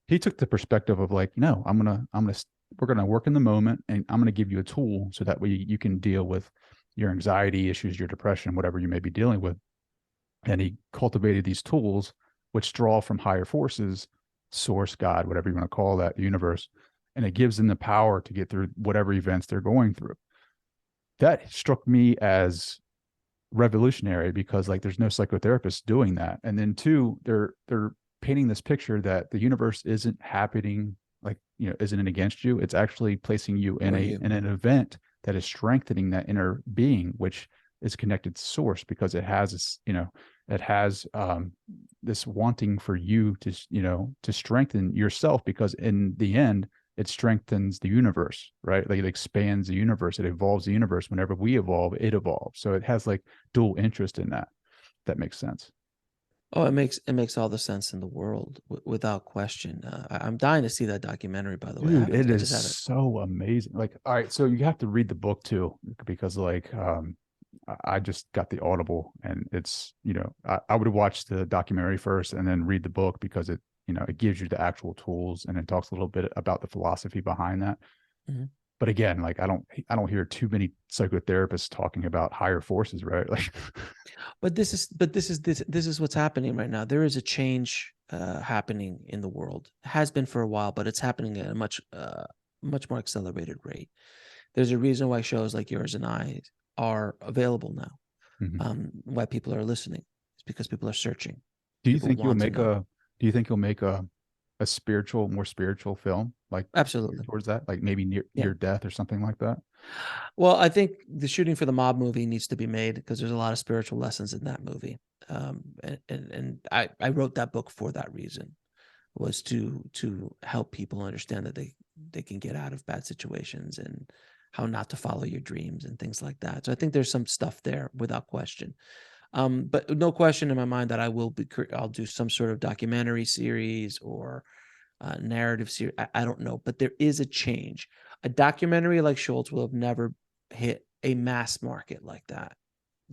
he took the perspective of like, no, we're going to work in the moment, and I'm going to give you a tool so that way you can deal with your anxiety issues, your depression, whatever you may be dealing with. and he cultivated these tools which draw from higher forces, source, God, whatever you want to call that, universe, and it gives them the power to get through whatever events they're going through. That struck me as revolutionary because like there's no psychotherapist doing that. And then two, they're painting this picture that the universe isn't happening, like, you know, isn't against you. It's actually placing you in in an event that is strengthening that inner being, which is connected to source, because it has this, you know, it has this wanting for you to, you know, to strengthen yourself, because in the end it strengthens the universe, right? Like it expands the universe, it evolves the universe. Whenever we evolve, it evolves. So it has like dual interest in that. That makes sense. Oh, it makes all the sense in the world, without question. I'm dying to see that documentary, by the way. Dude, it I is just haven't. so amazing. Like, all right, so you have to read the book too, because like I just got the Audible, and it's, you know, I would watch the documentary first and then read the book, because it, you know, it gives you the actual tools and it talks a little bit about the philosophy behind that. Mhm. But again, like I don't hear too many psychotherapists talking about higher forces, right? Like, But this is what's happening right now. There is a change happening in the world. It has been for a while, but it's happening at a much more accelerated rate. There's a reason why shows like yours and I are available now. Why people are listening. It's because people are searching. do you People think you'll want to make know. do you think you'll make a spiritual, more spiritual film, like Absolutely. towards that, like maybe Yeah. near death or something like that? Well, I think the shooting for the mob movie needs to be made because there's a lot of spiritual lessons in that movie. And I wrote that book for that reason, was to help people understand that they can get out of bad situations and how not to follow your dreams and things like that. So I think there's some stuff there without question. But no question in my mind that I'll do some sort of documentary series or narrative series. I don't know, but there is a change. A documentary like Schultz will have never hit a mass market like that,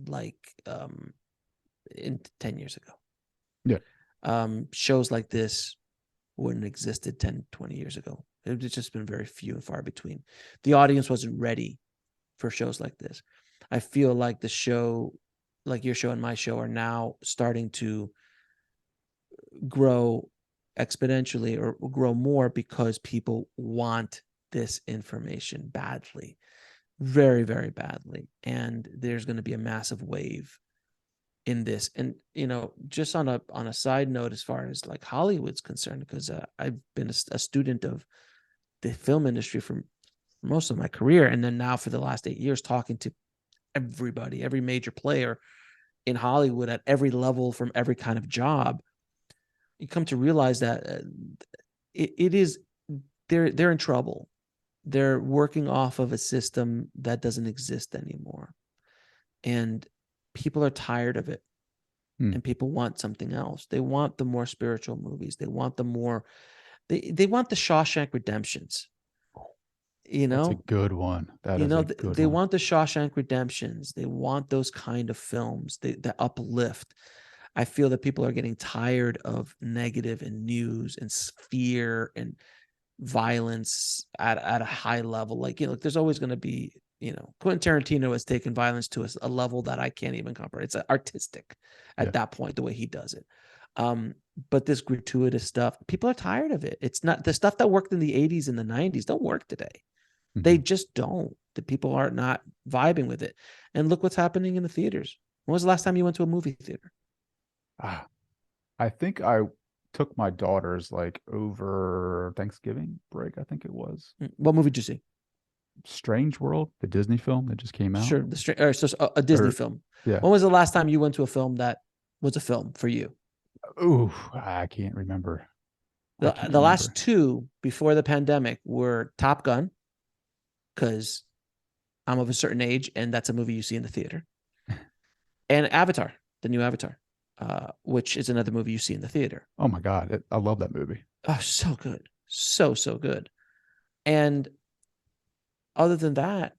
like in 10 years ago. Yeah. Shows like this wouldn't have existed 10, 20 years ago. It's just been very few and far between. The audience wasn't ready for shows like this. I feel like the show, like your show and my show, are now starting to grow exponentially or grow more because people want this information badly, very, very badly. And there's going to be a massive wave in this. And, you know, just on a side note, as far as like Hollywood's concerned, because I've been a student of the film industry for most of my career. And then now for the last 8 years, talking to everybody, every major player in Hollywood at every level from every kind of job, you come to realize that it is they're in trouble. They're working off of a system that doesn't exist anymore, and people are tired of it. And people want something else. They want the more spiritual movies. They want the more. They want the Shawshank Redemptions. You That's a know, good one. That is a good they one. want the Shawshank Redemptions. They want those kind of films. That uplift. I feel that people are getting tired of negative and news and fear and violence at a high level. Like, you know, there's always going to be, you know, Quentin Tarantino has taken violence to a level that I can't even comprehend. It's artistic at that point, the way he does it. But this gratuitous stuff, people are tired of it. It's not the stuff that worked in the 80s and the 90s don't work today. They just don't. The people are not vibing with it. And look what's happening in the theaters. When was the last time you went to a movie theater? I think I took my daughters like over Thanksgiving break, I think it was. What movie did you see? Strange World, the Disney film that just came out. Sure, so a Disney film. Yeah. When was the last time you went to a film that was a film for you? Ooh, I can't remember. The last two before the pandemic were Top Gun, because I'm of a certain age and that's a movie you see in the theater, and Avatar, the new Avatar, which is another movie you see in the theater. Oh my God, I love that movie. Oh, so good, so good. And other than that,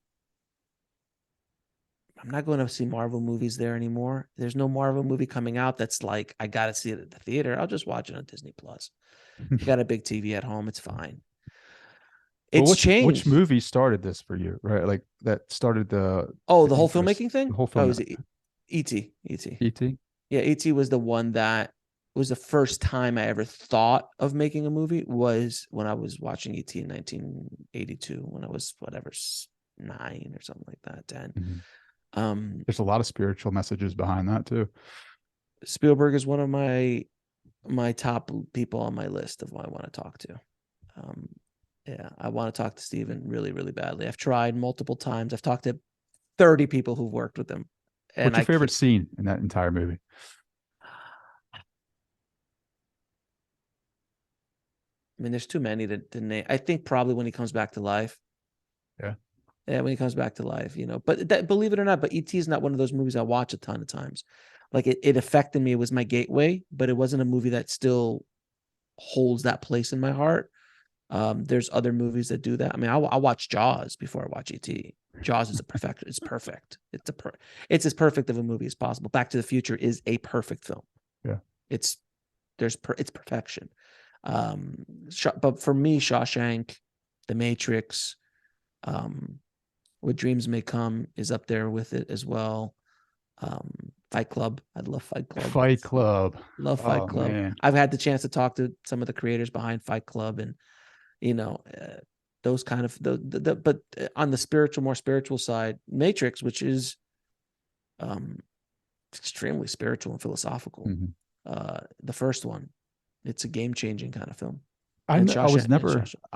I'm not going to see Marvel movies there anymore. There's no Marvel movie coming out that's like, I got to see it at the theater. I'll just watch it on Disney Plus. I got a big TV at home. It's fine. It's changed. Which movie started this for you, right? Like that started the whole filmmaking thing? The whole film. Oh, it was E.T. E.T. Yeah, E.T. was the one that was the first time I ever thought of making a movie, was when I was watching E.T. in 1982, when I was whatever 9 or something like that, 10. Mhm. There's a lot of spiritual messages behind that too. Spielberg is one of my top people on my list of who I want to talk to. Yeah, I want to talk to Steven really, really badly. I've tried multiple times. I've talked to 30 people who've worked with him. And What's your favorite scene in that entire movie? I mean, there's too many to name. I think probably when he comes back to life. Yeah. Yeah, when he comes back to life, But that, believe it or not, but E.T. is not one of those movies I watch a ton of times. Like it affected me. It was my gateway, but it wasn't a movie that still holds that place in my heart. There's other movies that do that. I mean, I watch Jaws before I watch E.T. Jaws is it's perfect. It's as perfect of a movie as possible. Back to the Future is a perfect film. Yeah. It's perfection. But for me, Shawshank, The Matrix, Where Dreams May Come is up there with it as well. Fight Club. I love Fight Club. Fight Club. Love Fight Club. Man. I've had the chance to talk to some of the creators behind Fight Club, and those kind of but on the more spiritual side, Matrix, which is extremely spiritual and philosophical. The first one, it's a game-changing kind of film. I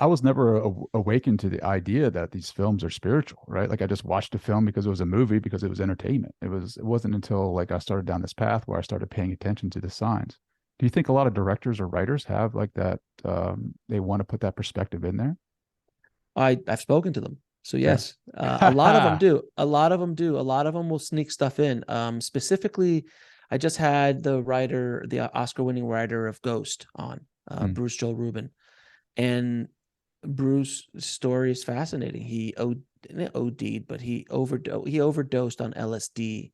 was never awakened to the idea that these films are spiritual, right? Like I just watched a film because it was a movie, because it was entertainment. It wasn't until like I started down this path where I started paying attention to the signs. Do you think a lot of directors or writers have like that? They want to put that perspective in there. I've spoken to them. So yes, a lot of them do. A lot of them will sneak stuff in. Specifically, I just had the Oscar-winning writer of Ghost on, Bruce Joel Rubin, and Bruce's story is fascinating. He OD'd, but he overdosed on LSD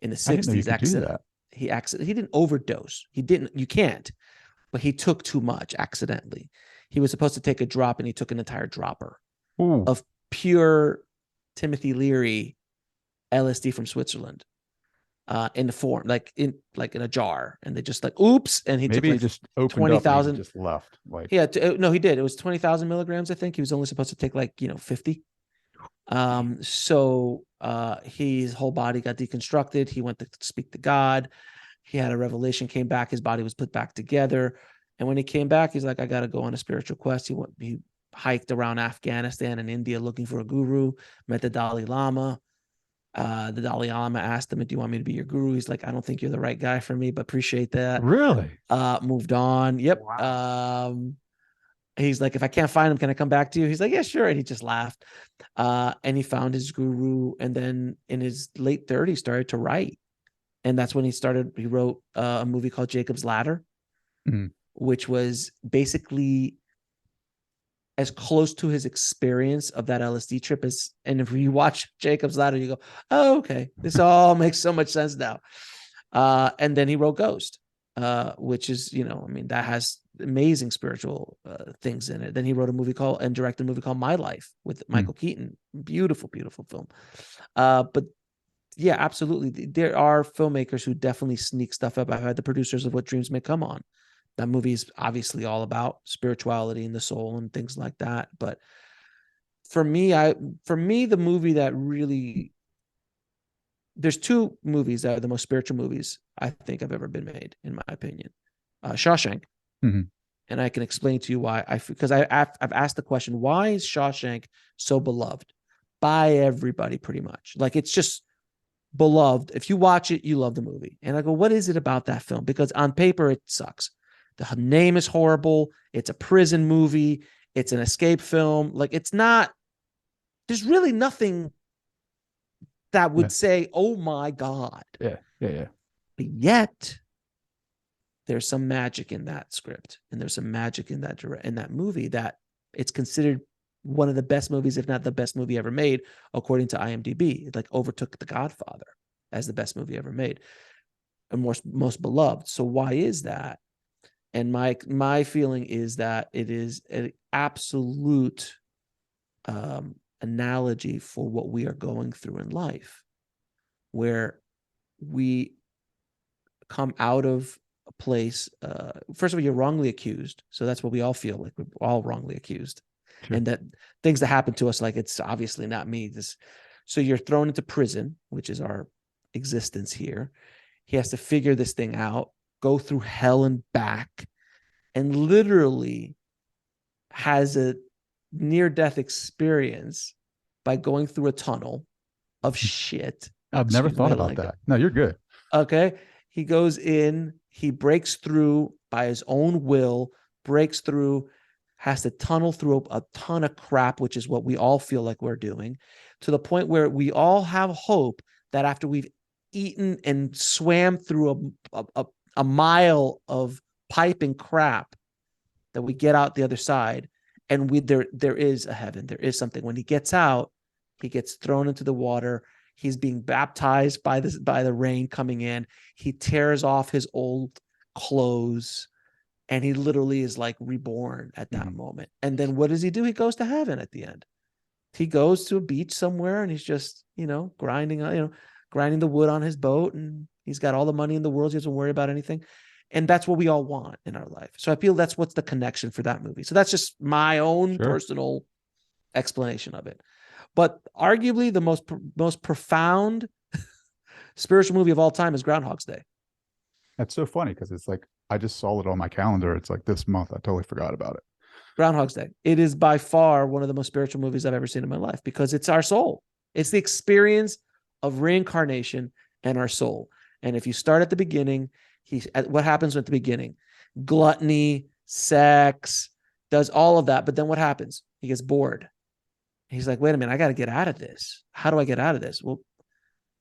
in the 60s. I didn't know you could do that. He didn't overdose. You can't, but he took too much accidentally. He was supposed to take a drop and he took an entire dropper of pure Timothy Leary LSD from Switzerland, in the form, like in a jar, and they just like, oops. And he maybe took like just opened 20,000, just left. Like, yeah, no, he did. It was 20,000 milligrams. I think he was only supposed to take like, 50. So his whole body got deconstructed. He went to speak to God. He had a revelation, came back, his body was put back together. And when he came back, he's like, I got to go on a spiritual quest. He hiked around Afghanistan and India looking for a guru, met the Dalai Lama. The Dalai Lama asked him, do you want me to be your guru? He's like, I don't think you're the right guy for me, but appreciate that. Really? Moved on. Yep. Wow. He's like, if I can't find him, can I come back to you? He's like, yeah, sure. And he just laughed. And he found his guru. And then in his late 30s, started to write. And that's when he wrote a movie called Jacob's Ladder, which was basically as close to his experience of that LSD trip as, and if you watch Jacob's Ladder, you go, oh, okay, this all makes so much sense now. And then he wrote Ghost, which is, that has amazing spiritual things in it. Then he wrote and directed a movie called My Life with Michael Keaton. Beautiful, beautiful film. But yeah, absolutely. There are filmmakers who definitely sneak stuff up. I've had the producers of What Dreams May Come on. That movie is obviously all about spirituality and the soul and things like that. But for me, the movie that really, there's two movies that are the most spiritual movies I think have ever been made, in my opinion. Shawshank. And I can explain to you why. Because I've asked the question, why is Shawshank so beloved by everybody pretty much? Like, it's just beloved. If you watch it, you love the movie. And I go, what is it about that film? Because on paper, it sucks. The name is horrible. It's a prison movie. It's an escape film. Like, it's not, there's really nothing that would say, oh my God. Yeah. But yet there's some magic in that script. And there's some magic in that movie, that it's considered one of the best movies, if not the best movie ever made, according to IMDb. It like overtook The Godfather as the best movie ever made and most beloved. So why is that? And my feeling is that it is an absolute analogy for what we are going through in life, where we come out of a place. First of all, you're wrongly accused. So that's what we all feel like. We're all wrongly accused. Sure. And that things that happen to us, like, it's obviously not me. So you're thrown into prison, which is our existence here. He has to figure this thing out, go through hell and back, and literally has a near-death experience by going through a tunnel of shit. I've never Excuse thought my about language. that. No, you're good. Okay. He goes in, he breaks through by his own will, breaks through, has to tunnel through a ton of crap, which is what we all feel like we're doing, to the point where we all have hope that after we've eaten and swam through a mile of piping crap, that we get out the other side, and there is a heaven. There is something. When he gets out, he gets thrown into the water. He's being baptized by the rain coming in. He tears off his old clothes, and he literally is like reborn at that moment. And then what does he do? He goes to heaven at the end. He goes to a beach somewhere, and he's just, grinding the wood on his boat, and he's got all the money in the world. He doesn't worry about anything. And that's what we all want in our life. So I feel that's what's the connection for that movie. So that's just my own personal explanation of it. But arguably the most profound spiritual movie of all time is Groundhog's Day. That's so funny because it's like I just saw it on my calendar. It's like this month. I totally forgot about it. Groundhog's Day. It is by far one of the most spiritual movies I've ever seen in my life because it's our soul. It's the experience of reincarnation and our soul. And if you start at the beginning, what happens at the beginning? Gluttony, sex, does all of that. But then what happens? He gets bored. He's like, wait a minute, I got to get out of this. How do I get out of this? Well,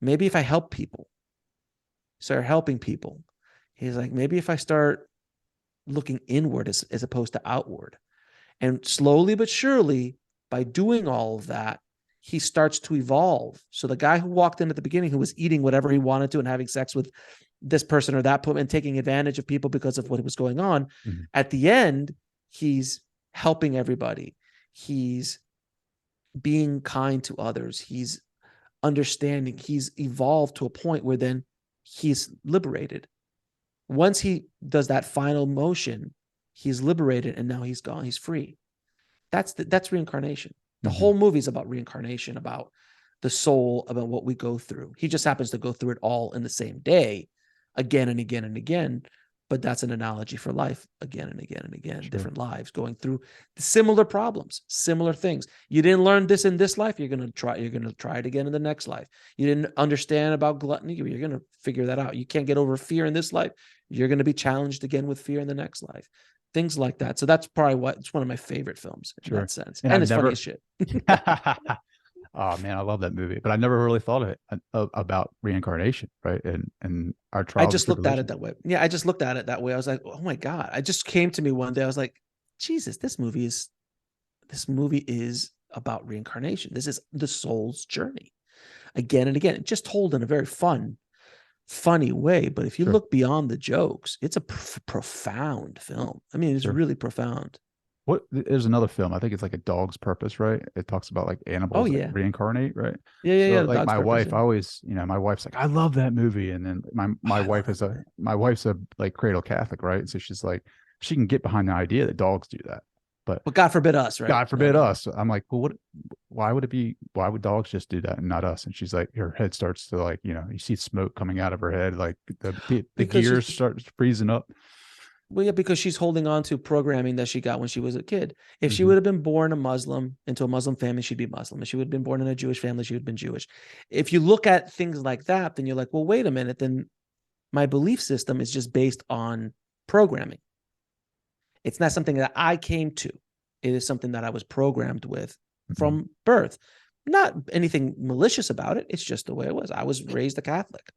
maybe if I help people, start helping people. He's like, maybe if I start looking inward as opposed to outward. And slowly but surely, by doing all of that, he starts to evolve. So the guy who walked in at the beginning, who was eating whatever he wanted to and having sex with this person or that and taking advantage of people because of what was going on, at the end, he's helping everybody. He's being kind to others. He's understanding. He's evolved to a point where then he's liberated. Once he does that final motion, he's liberated, and now he's gone. He's free. That's reincarnation. The whole movie is about reincarnation, about the soul, about what we go through. He just happens to go through it all in the same day, again and again and again. But that's an analogy for life, again and again and again. Different lives going through similar problems, similar things. You didn't learn this in this life, you're gonna try it again in the next life. You didn't understand about gluttony, you're gonna figure that out. You can't get over fear in this life, you're gonna be challenged again with fear in the next life. Things like that. So that's probably it's one of my favorite films in that sense. And it's funny as shit. Oh man, I love that movie, but I never really thought of it about reincarnation, right? And our trials. I just looked at it that way. Yeah, I just looked at it that way. I was like, oh my God. I just came to me one day. I was like, Jesus, this movie is about reincarnation. This is the soul's journey. Again and again. Just told in a very funny way. But if you look beyond the jokes, it's a profound film. I mean, it's really profound. There's another film. I think it's like A Dog's Purpose, right? It talks about like animals that reincarnate, right? Yeah. Like my wife, I always, my wife's like, I love that movie, and then my wife's a like cradle Catholic, right? So she's like, she can get behind the idea that dogs do that, but God forbid us, right? God forbid us. I'm like, well, why would dogs just do that and not us? And she's like, her head starts to like, you see smoke coming out of her head, like the gears start freezing up. Well, yeah, because she's holding on to programming that she got when she was a kid. If she would have been born into a Muslim family, she'd be Muslim. If she would have been born in a Jewish family, she would have been Jewish. If you look at things like that, then you're like, well, wait a minute. Then my belief system is just based on programming. It's not something that I came to. It is something that I was programmed with from birth. Not anything malicious about it. It's just the way it was. I was raised a Catholic.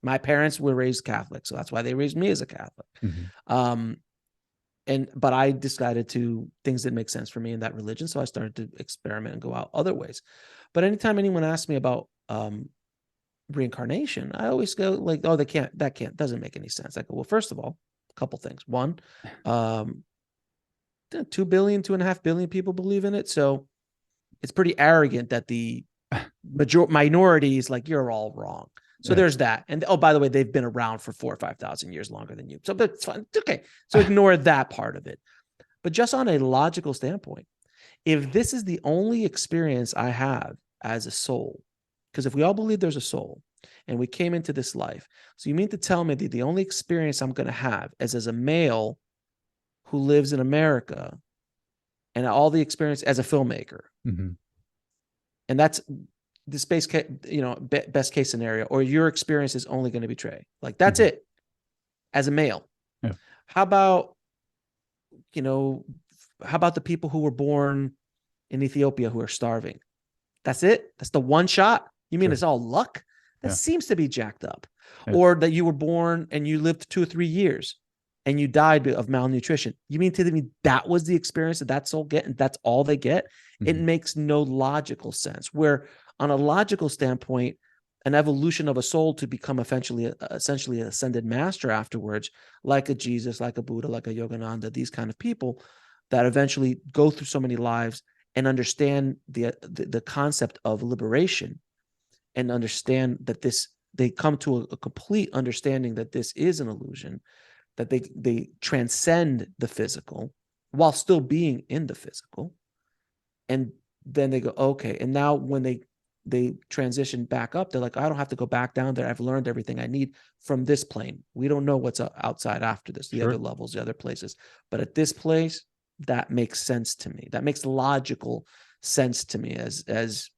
My parents were raised Catholic, so that's why they raised me as a Catholic. But I decided things didn't make sense for me in that religion, so I started to experiment and go out other ways. But anytime anyone asks me about reincarnation, I always go like, "Oh, doesn't make any sense." I go, "Well, first of all, a couple things. One, 2.5 billion people believe in it, so it's pretty arrogant that the minority is like, you're all wrong." So there's that. And oh, by the way, they've been around for 4,000 or 5,000 years longer than you. So that's fine. Okay. So ignore that part of it. But just on a logical standpoint, if this is the only experience I have as a soul, because if we all believe there's a soul and we came into this life, so you mean to tell me that the only experience I'm going to have is as a male who lives in America and all the experience as a filmmaker. Mm-hmm. And that's the best case scenario, or your experience is only going to be Trey. Like that's it as a male. Yeah. How about the people who were born in Ethiopia who are starving? That's it. That's the one shot. You mean it's all luck? That seems to be jacked up. Yeah. Or that you were born and you lived 2 or 3 years and you died of malnutrition. You mean to me that was the experience that soul get, and that's all they get? It makes no logical sense. Where on a logical standpoint, an evolution of a soul to become essentially an ascended master afterwards, like a Jesus, like a Buddha, like a Yogananda, these kind of people that eventually go through so many lives and understand the concept of liberation, and understand that they come to a complete understanding that this is an illusion, that they transcend the physical while still being in the physical. And then they go, okay. And now when they transition back up, they're like, I don't have to go back down there. I've learned everything I need from this plane. We don't know what's outside after this, the other levels, the other places. But at this place, that makes sense to me. That makes logical sense to me as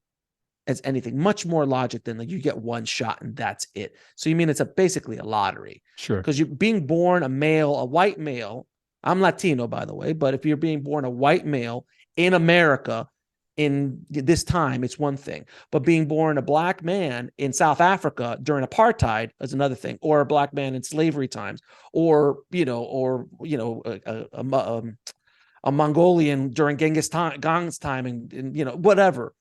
anything, much more logic than like you get one shot and that's it. So you mean it's basically a lottery? Sure. Because you're being born a male, a white male. I'm Latino, by the way, but if you're being born a white male in America in this time, it's one thing. But being born a black man in South Africa during apartheid is another thing, or a black man in slavery times, or a Mongolian during Genghis Khan's time, and whatever.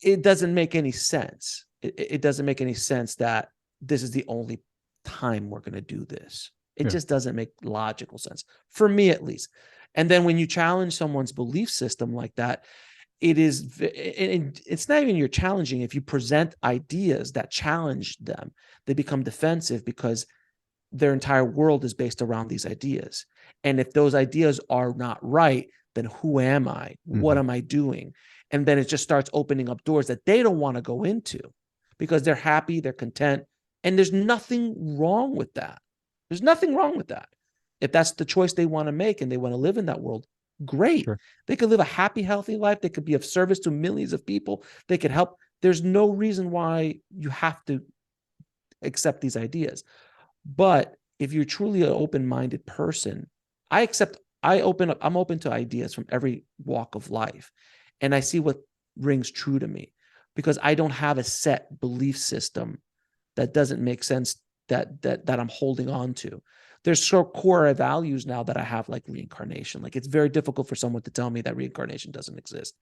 It doesn't make any sense. It doesn't make any sense that this is the only time we're going to do this. It just doesn't make logical sense for me, at least. And then when you challenge someone's belief system like that, it's not even you're challenging. If you present ideas that challenge them, they become defensive because their entire world is based around these ideas. And if those ideas are not right, then who am I? What am I doing? And then it just starts opening up doors that they don't want to go into because they're happy, they're content. And there's nothing wrong with that. There's nothing wrong with that. If that's the choice they want to make and they want to live in that world, great. Sure. They could live a happy, healthy life. They could be of service to millions of people. They could help. There's no reason why you have to accept these ideas. But if you're truly an open-minded person, I'm open to ideas from every walk of life. And I see what rings true to me because I don't have a set belief system that doesn't make sense that I'm holding on to. There's so core values now that I have, like reincarnation. Like it's very difficult for someone to tell me that reincarnation doesn't exist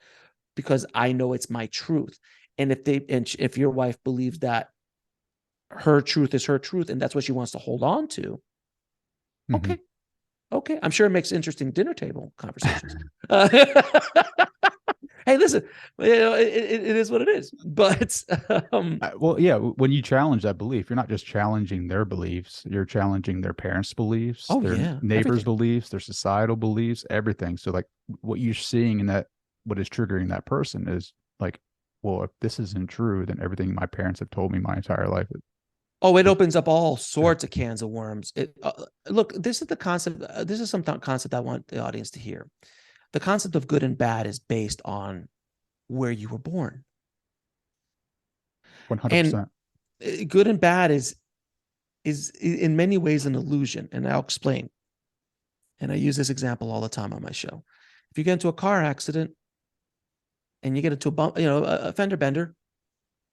because I know it's my truth. And if your wife believes that her truth is her truth and that's what she wants to hold on to, okay. I'm sure it makes interesting dinner table conversations. Hey, listen, it is what it is. But well, yeah, when you challenge that belief, you're not just challenging their beliefs, you're challenging their parents' beliefs, their neighbors' beliefs, their societal beliefs, everything. So like what you're seeing in that, what is triggering that person is like, well, if this isn't true, then everything my parents have told me my entire life. It opens up all sorts of cans of worms. Look, this is the concept. This is some concept I want the audience to hear. The concept of good and bad is based on where you were born. 100%. And good and bad is in many ways an illusion, and I'll explain. And I use this example all the time on my show. If you get into a car accident and you get into a fender bender,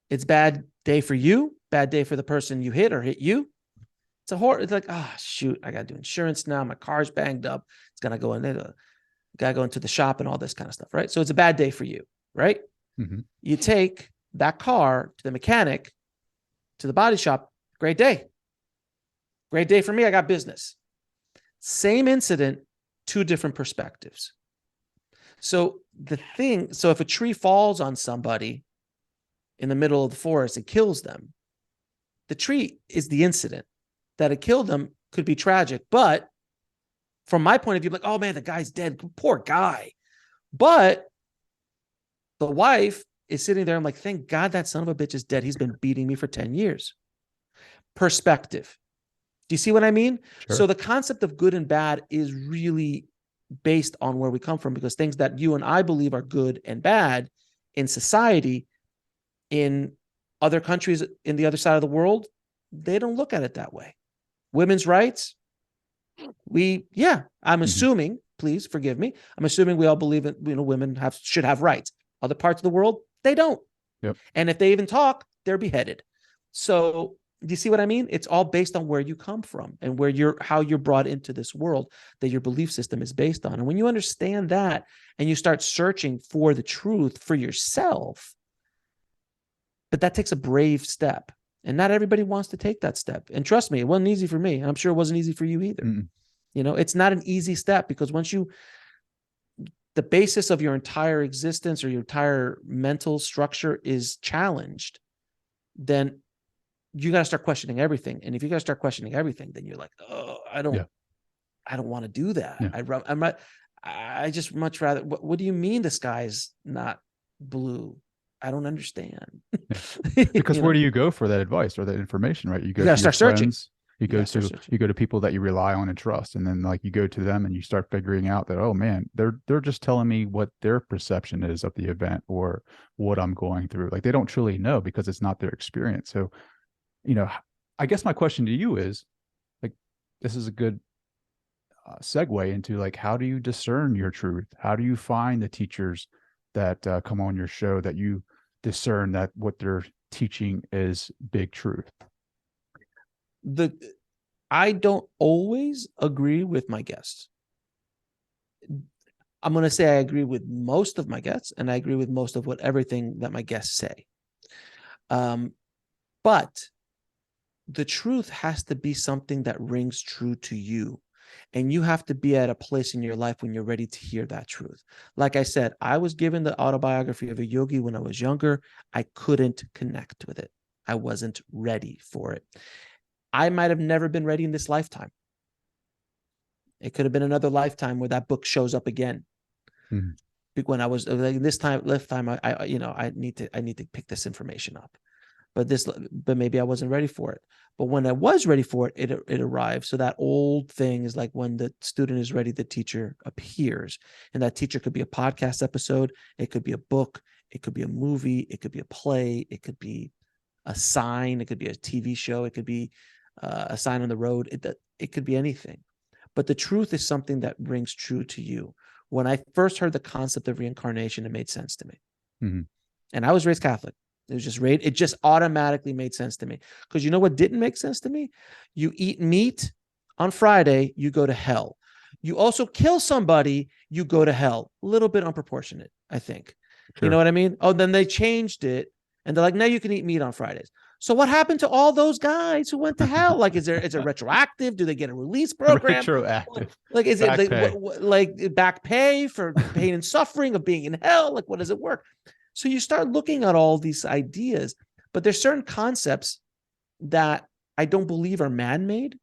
it's bad day for you, bad day for the person you hit or hit you. It's like, shoot, I got to do insurance now. My car's banged up. It's gonna go in there. Got to go into the shop and all this kind of stuff, right? So it's a bad day for you, right? You take that car to the mechanic, to the body shop. Great day. Great day for me. I got business. Same incident, two different perspectives. So if a tree falls on somebody in the middle of the forest and kills them, The tree is the incident. That it killed him could be tragic, but from my point of view, like, oh man, the guy's dead. Poor guy. But the wife is sitting there. I'm like, thank God that son of a bitch is dead. He's been beating me for 10 years. Perspective. Do you see what I mean? Sure. So the concept of good and bad is really based on where we come from, because things that you and I believe are good and bad in society, in other countries, in the other side of the world, they don't look at it that way. Women's rights, I'm assuming, please forgive me, I'm assuming we all believe that, women should have rights. Other parts of the world, they don't. Yep. And if they even talk, they're beheaded. So do you see what I mean? It's all based on where you come from and how you're brought into this world that your belief system is based on. And when you understand that and you start searching for the truth for yourself, but that takes a brave step. And not everybody wants to take that step. And trust me, it wasn't easy for me. And I'm sure it wasn't easy for you either. It's not an easy step, because once the basis of your entire existence or your entire mental structure is challenged, then you got to start questioning everything. And if you got to start questioning everything, then you're like, oh, I don't want to do that. Yeah. I just much rather, what do you mean the sky's not blue? I don't understand. Because where do you go for that advice or that information, right? You go to start searching. You go to people that you rely on and trust, and then like you go to them and you start figuring out that, oh man, they're just telling me what their perception is of the event or what I'm going through. Like they don't truly know because it's not their experience. So, I guess my question to you is, like, this is a good segue into like, how do you discern your truth? How do you find the teachers that come on your show that you discern that what they're teaching is big truth? I don't always agree with my guests. I'm going to say I agree with most of my guests, and I agree with most of everything that my guests say. But the truth has to be something that rings true to you. And you have to be at a place in your life when you're ready to hear that truth. Like I said, I was given the autobiography of a yogi when I was younger. I couldn't connect with it. I wasn't ready for it. I might have never been ready in this lifetime. It could have been another lifetime where that book shows up again. When I was like lifetime, I need to pick this information up. But maybe I wasn't ready for it. But when I was ready for it, it arrived. So that old thing is like, when the student is ready, the teacher appears. And that teacher could be a podcast episode. It could be a book. It could be a movie. It could be a play. It could be a sign. It could be a TV show. It could be a sign on the road. It could be anything. But the truth is something that rings true to you. When I first heard the concept of reincarnation, it made sense to me. And I was raised Catholic. It just automatically made sense to me. Because you know what didn't make sense to me? You eat meat on Friday, you go to hell. You also kill somebody, you go to hell. A little bit unproportionate, I think. Sure. You know what I mean? Oh, then they changed it. And they're like, now you can eat meat on Fridays. So what happened to all those guys who went to hell? Like, is it retroactive? Do they get a release program? Retroactive. Like, is it like back pay for pain and suffering of being in hell? Like, what does it work? So you start looking at all these ideas, but there's certain concepts that I don't believe are man-made.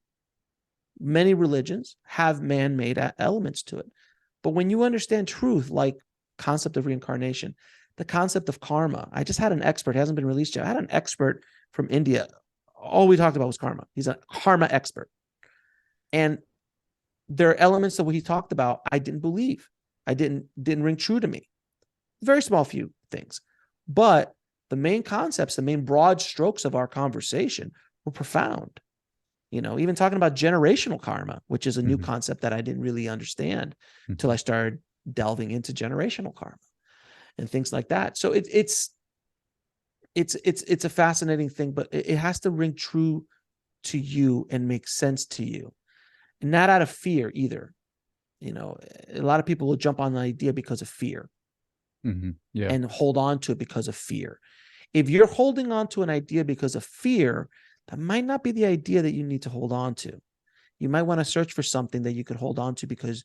Many religions have man-made elements to it. But when you understand truth, like concept of reincarnation, the concept of karma, I just had an expert, it hasn't been released yet. I had an expert from India. All we talked about was karma. He's a karma expert. And there are elements of what he talked about I didn't believe. I didn't ring true to me. Very small few things. But the main concepts, the main broad strokes of our conversation were profound. Even talking about generational karma, which is a new concept that I didn't really understand until I started delving into generational karma and things like that. So it's a fascinating thing, but it has to ring true to you and make sense to you, and not out of fear either. A lot of people will jump on the idea because of fear. And hold on to it because of fear. If you're holding on to an idea because of fear, that might not be the idea that you need to hold on to. You might want to search for something that you could hold on to because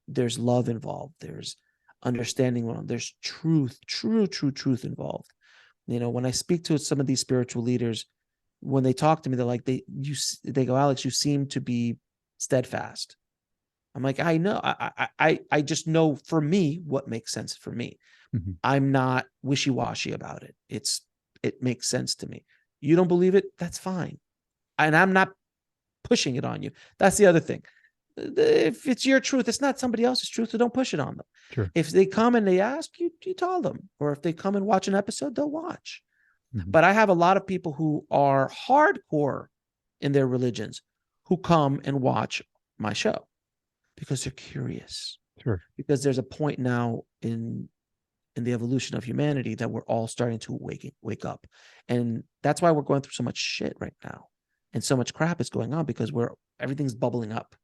there's love involved. There's understanding. There's truth involved. When I speak to some of these spiritual leaders, when they talk to me, they're like, they go, Alex, you seem to be steadfast. I'm like, I know, I just know for me what makes sense for me. Mhm. I'm not wishy-washy about it. It makes sense to me. You don't believe it, that's fine. And I'm not pushing it on you. That's the other thing. If it's your truth, it's not somebody else's truth, so don't push it on them. Sure. If they come and they ask you, you tell them. Or if they come and watch an episode, they'll watch. Mhm. But I have a lot of people who are hardcore in their religions who come and watch my show because they're curious. Sure. Because there's a point now in the evolution of humanity that we're all starting to wake up. And that's why we're going through so much shit right now. And so much crap is going on because everything's bubbling up.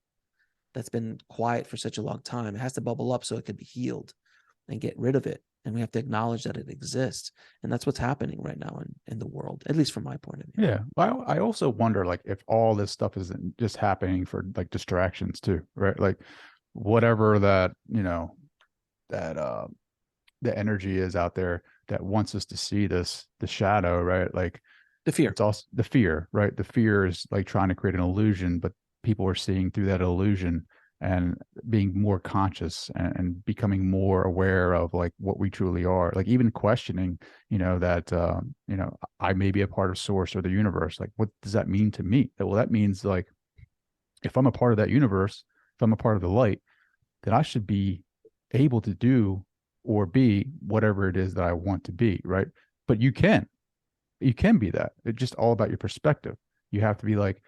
That's been quiet for such a long time. It has to bubble up so it can be healed and get rid of it. And we have to acknowledge that it exists. And that's what's happening right now in the world, at least from my point of view. Yeah. I also wonder, like, if all this stuff isn't just happening for like distractions too, right? Like whatever that, that the energy is out there that wants us to see the shadow, right? Like The fear. it's also the fear, right? The fear is like trying to create an illusion, but people are seeing through that illusion and being more conscious and becoming more aware of like what we truly are. Like even questioning, that, I may be a part of source or the universe. Like, what does that mean to me? Well, that means like, if I'm a part of that universe, if I'm a part of the light, then I should be able to do or be whatever it is that I want to be. Right. But you can be that. It's just all about your perspective. You have to be like,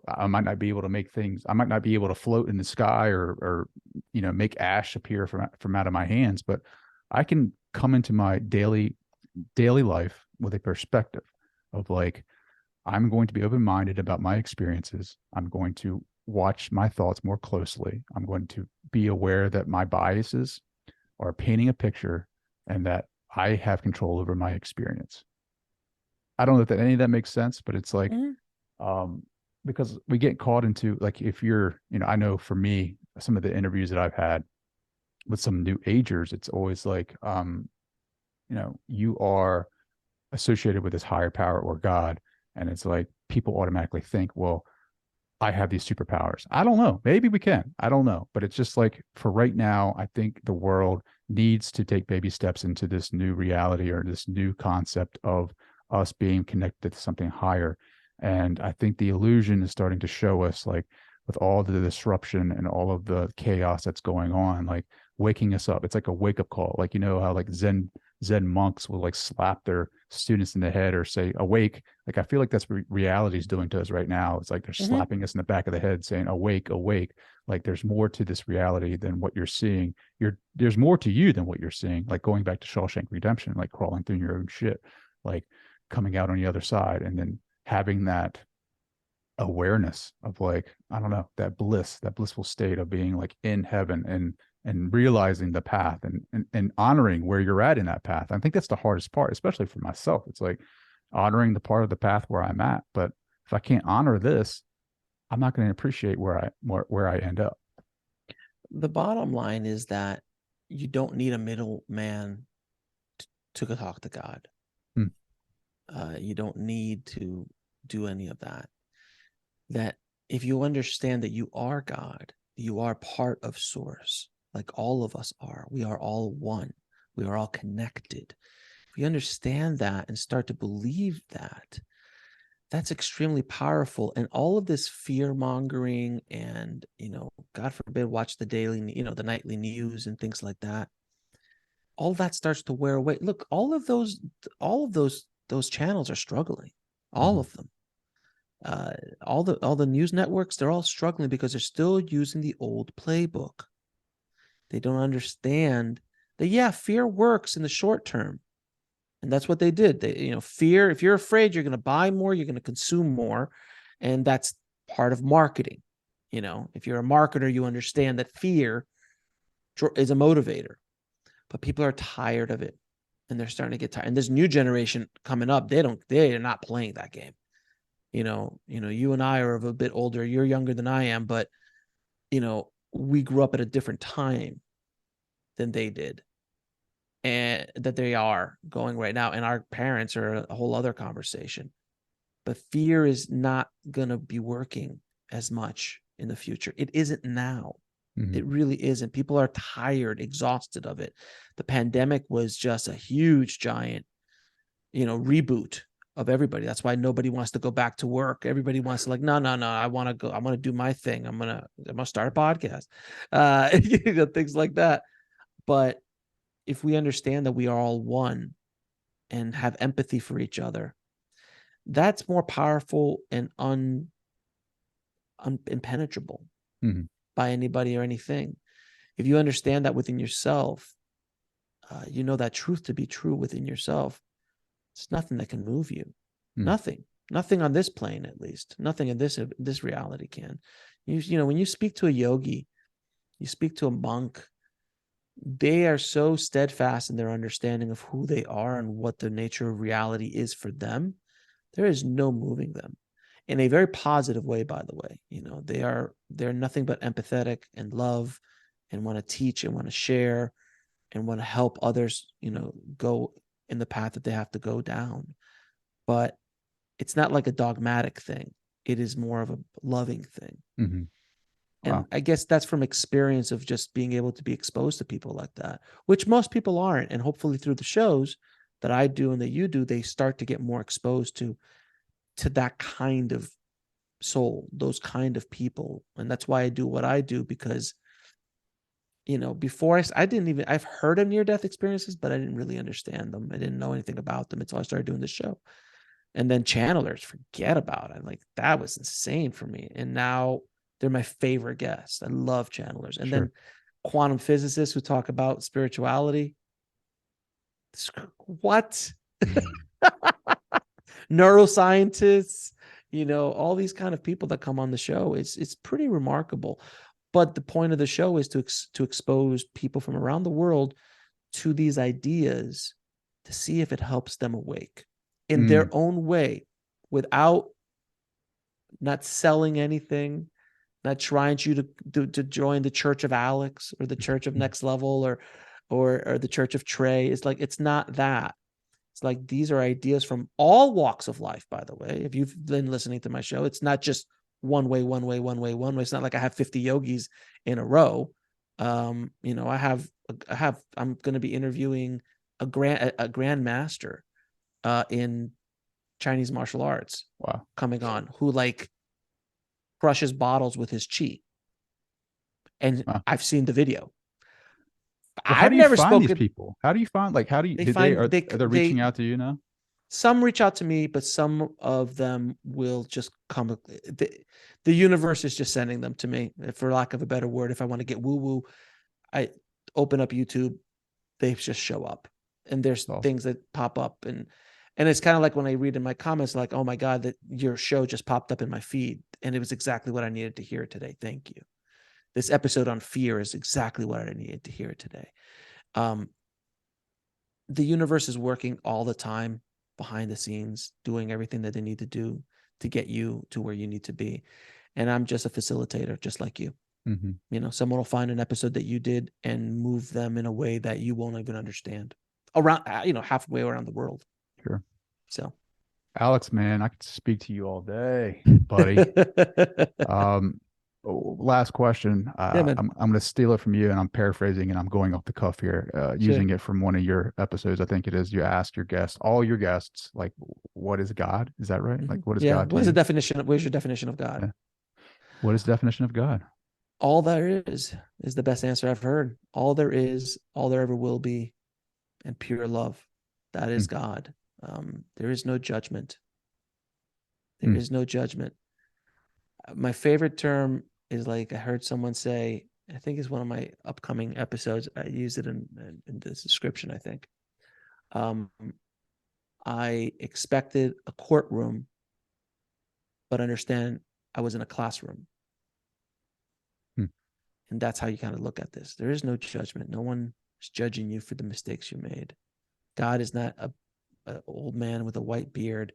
I might not be able to make things, I might not be able to float in the sky or make ash appear from out of my hands, but I can come into my daily life with a perspective of like, I'm going to be open-minded about my experiences. I'm going to watch my thoughts more closely. I'm going to be aware that my biases are painting a picture and that I have control over my experience. I don't know if any of that makes sense, but it's like, because we get caught into like, if you're, I know for me, some of the interviews that I've had with some new agers, it's always like, you are associated with this higher power or God. And it's like, people automatically think, well, I have these superpowers. I don't know. Maybe we can. I don't know. But it's just like, for right now, I think the world needs to take baby steps into this new reality or this new concept of us being connected to something higher. And I think the illusion is starting to show us, like, with all the disruption and all of the chaos that's going on, like waking us up. It's like a wake up call. Like, how like Zen monks will like slap their students in the head or say awake. Like, I feel like that's what reality is doing to us right now. It's like they're slapping us in the back of the head saying awake, awake. Like, there's more to this reality than what you're seeing. There's more to you than what you're seeing. Like going back to Shawshank Redemption, like crawling through your own shit, like coming out on the other side and then having that awareness of like, I don't know, that blissful state of being like in heaven and realizing the path and honoring where you're at in that path. I think that's the hardest part, especially for myself. It's like honoring the part of the path where I'm at. But if I can't honor this, I'm not going to appreciate where I end up. The bottom line is that you don't need a middleman to talk to God. You don't need to do any of that. That if you understand that you are God, you are part of source, like all of us are. We are all one. We are all connected. If you understand that and start to believe that, that's extremely powerful. And all of this fear mongering and, God forbid, watch the daily, the nightly news and things like that. All that starts to wear away. Look, all of those channels are struggling. All of them. All the news networks, they're all struggling because they're still using the old playbook. They don't understand that, fear works in the short term. And that's what they did. Fear, if you're afraid, you're going to buy more, you're going to consume more. And that's part of marketing. If you're a marketer, you understand that fear is a motivator. But people are tired of it. And they're starting to get tired. And this new generation coming up, they're not playing that game. You and I are a bit older. You're younger than I am, but we grew up at a different time than they did, and that they are going right now. And our parents are a whole other conversation. but fear is not going to be working as much in the future. It isn't now. Mhm. It really isn't. People are tired, exhausted of it. The pandemic was just a huge, giant, reboot of everybody. That's why nobody wants to go back to work. Everybody wants to no, I want to go. I want to do my thing. I'm going to start a podcast, things like that. But if we understand that we are all one and have empathy for each other, that's more powerful and impenetrable Mhm. by anybody or anything. If you understand that within yourself, you know that truth to be true within yourself. It's nothing that can move you. Nothing on this plane, at least. Nothing in this reality can. When you speak to a yogi, you speak to a monk, they are so steadfast in their understanding of who they are and what the nature of reality is for them. There is no moving them, in a very positive way, by the way. They're nothing but empathetic and love and want to teach and want to share and want to help others, go in the path that they have to go down. But it's not like a dogmatic thing. It is more of a loving thing. Mhm. And Wow. I guess that's from experience of just being able to be exposed to people like that, which most people aren't. And hopefully through the shows that I do and that you do, they start to get more exposed to that kind of soul, those kind of people. And that's why I do what I do, because before I've heard of near-death experiences, but I didn't really understand them. I didn't know anything about them until I started doing the show. And then channelers, forget about it. Like, that was insane for me. And now they're my favorite guests. I love channelers. And then quantum physicists who talk about spirituality. What? Neuroscientists, all these kind of people that come on the show. It's pretty remarkable. But the point of the show is to expose people from around the world to these ideas, to see if it helps them awake in their own way, without not selling anything, not trying you to join the Church of Alex or the Church of Next Level or the Church of Trey. It's not that. It's like, these are ideas from all walks of life, by the way. If you've been listening to my show, it's not just one way. It's not like I have 50 yogis in a row. I'm going to be interviewing a grandmaster in Chinese martial arts. Wow. Coming on, who crushes bottles with his chi. And Wow. I've seen the video. Well, how I've do you never find spoken. these people? How do you find, are they reaching out to you now? Some reach out to me, but some of them will just come. The universe is just sending them to me, for lack of a better word. If I want to get woo-woo, I open up YouTube, they just show up. And there's things that pop up. And it's kind of like when I read in my comments, like, oh my God, that your show just popped up in my feed. And it was exactly what I needed to hear today. Thank you. This episode on fear is exactly what I needed to hear today. The universe is working all the time behind the scenes, doing everything that they need to do to get you to where you need to be. And I'm just a facilitator, just like you. Mm-hmm. Someone will find an episode that you did and move them in a way that you won't even understand, around, halfway around the world. Sure. So, Alex, man, I could speak to you all day, buddy. Last question. man. I'm going to steal it from you, and I'm paraphrasing, and I'm going off the cuff here, using it from one of your episodes. I think it is. You asked all your guests, like, what is God? Is that right? Like, what is God? What is the definition? Where's your definition of God? Yeah. What is the definition of God? All there is the best answer I've heard. All there is, all there ever will be, and pure love. That is God. There is no judgment. There is no judgment. My favorite term is, like, I heard someone say, I think it's one of my upcoming episodes. I used it in the description, I think. I expected a courtroom, but understand I was in a classroom. And that's how you kind of look at this. There is no judgment. No one is judging you for the mistakes you made. God is not an old man with a white beard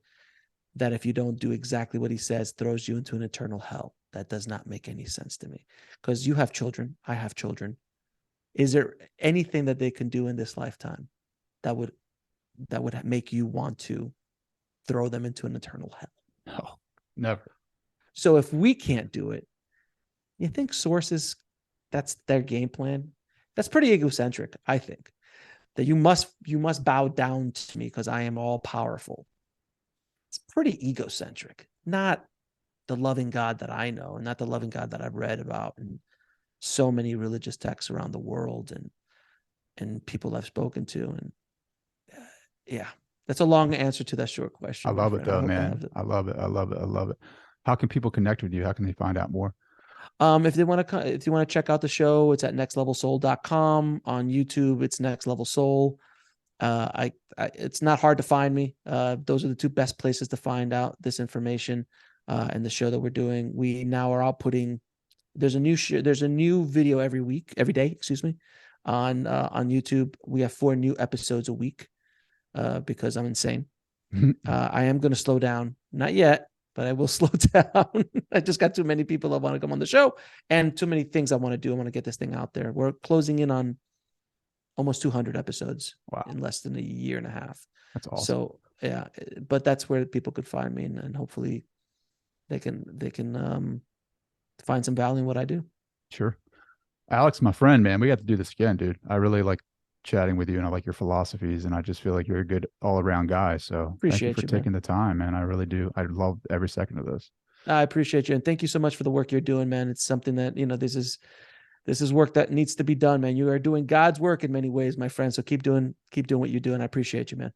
that, if you don't do exactly what he says, throws you into an eternal hell. That does not make any sense to me, because you have children. I have children. Is there anything that they can do in this lifetime that would make you want to throw them into an eternal hell? No, never. So if we can't do it, you think sources, that's their game plan? That's pretty egocentric, I think. That you must bow down to me because I am all powerful. It's pretty egocentric, not the loving God that I know, and not the loving God that I've read about in so many religious texts around the world and people I've spoken to. And yeah, that's a long answer to that short question. I my love it friend. though, hope I man. have it. I love it. I love it. I love it. How can people connect with you? How can they find out more? If you want to check out the show, it's at nextlevelsoul.com. On YouTube, it's Next Level Soul. It's not hard to find me. Those are the two best places to find out this information and the show that we're doing. We now are outputting. There's a new video every day, excuse me, on YouTube. We have 4 new episodes a week because I'm insane. I am going to slow down, not yet, but I will slow down. I just got too many people that want to come on the show and too many things I want to do. I want to get this thing out there. We're closing in on almost 200 episodes in less than a year and a half. That's awesome. So yeah, but that's where people could find me, and hopefully they can find some value in what I do. Sure. Alex, my friend, man, we got to do this again, dude. I really like chatting with you, and I like your philosophies, and I just feel like you're a good all around guy. So Appreciate thank you for you, taking the time, man. I really do. I love every second of this. I appreciate you. And thank you so much for the work you're doing, man. It's something that, this is work that needs to be done, man. You are doing God's work in many ways, my friend. So keep doing what you do. And I appreciate you, man.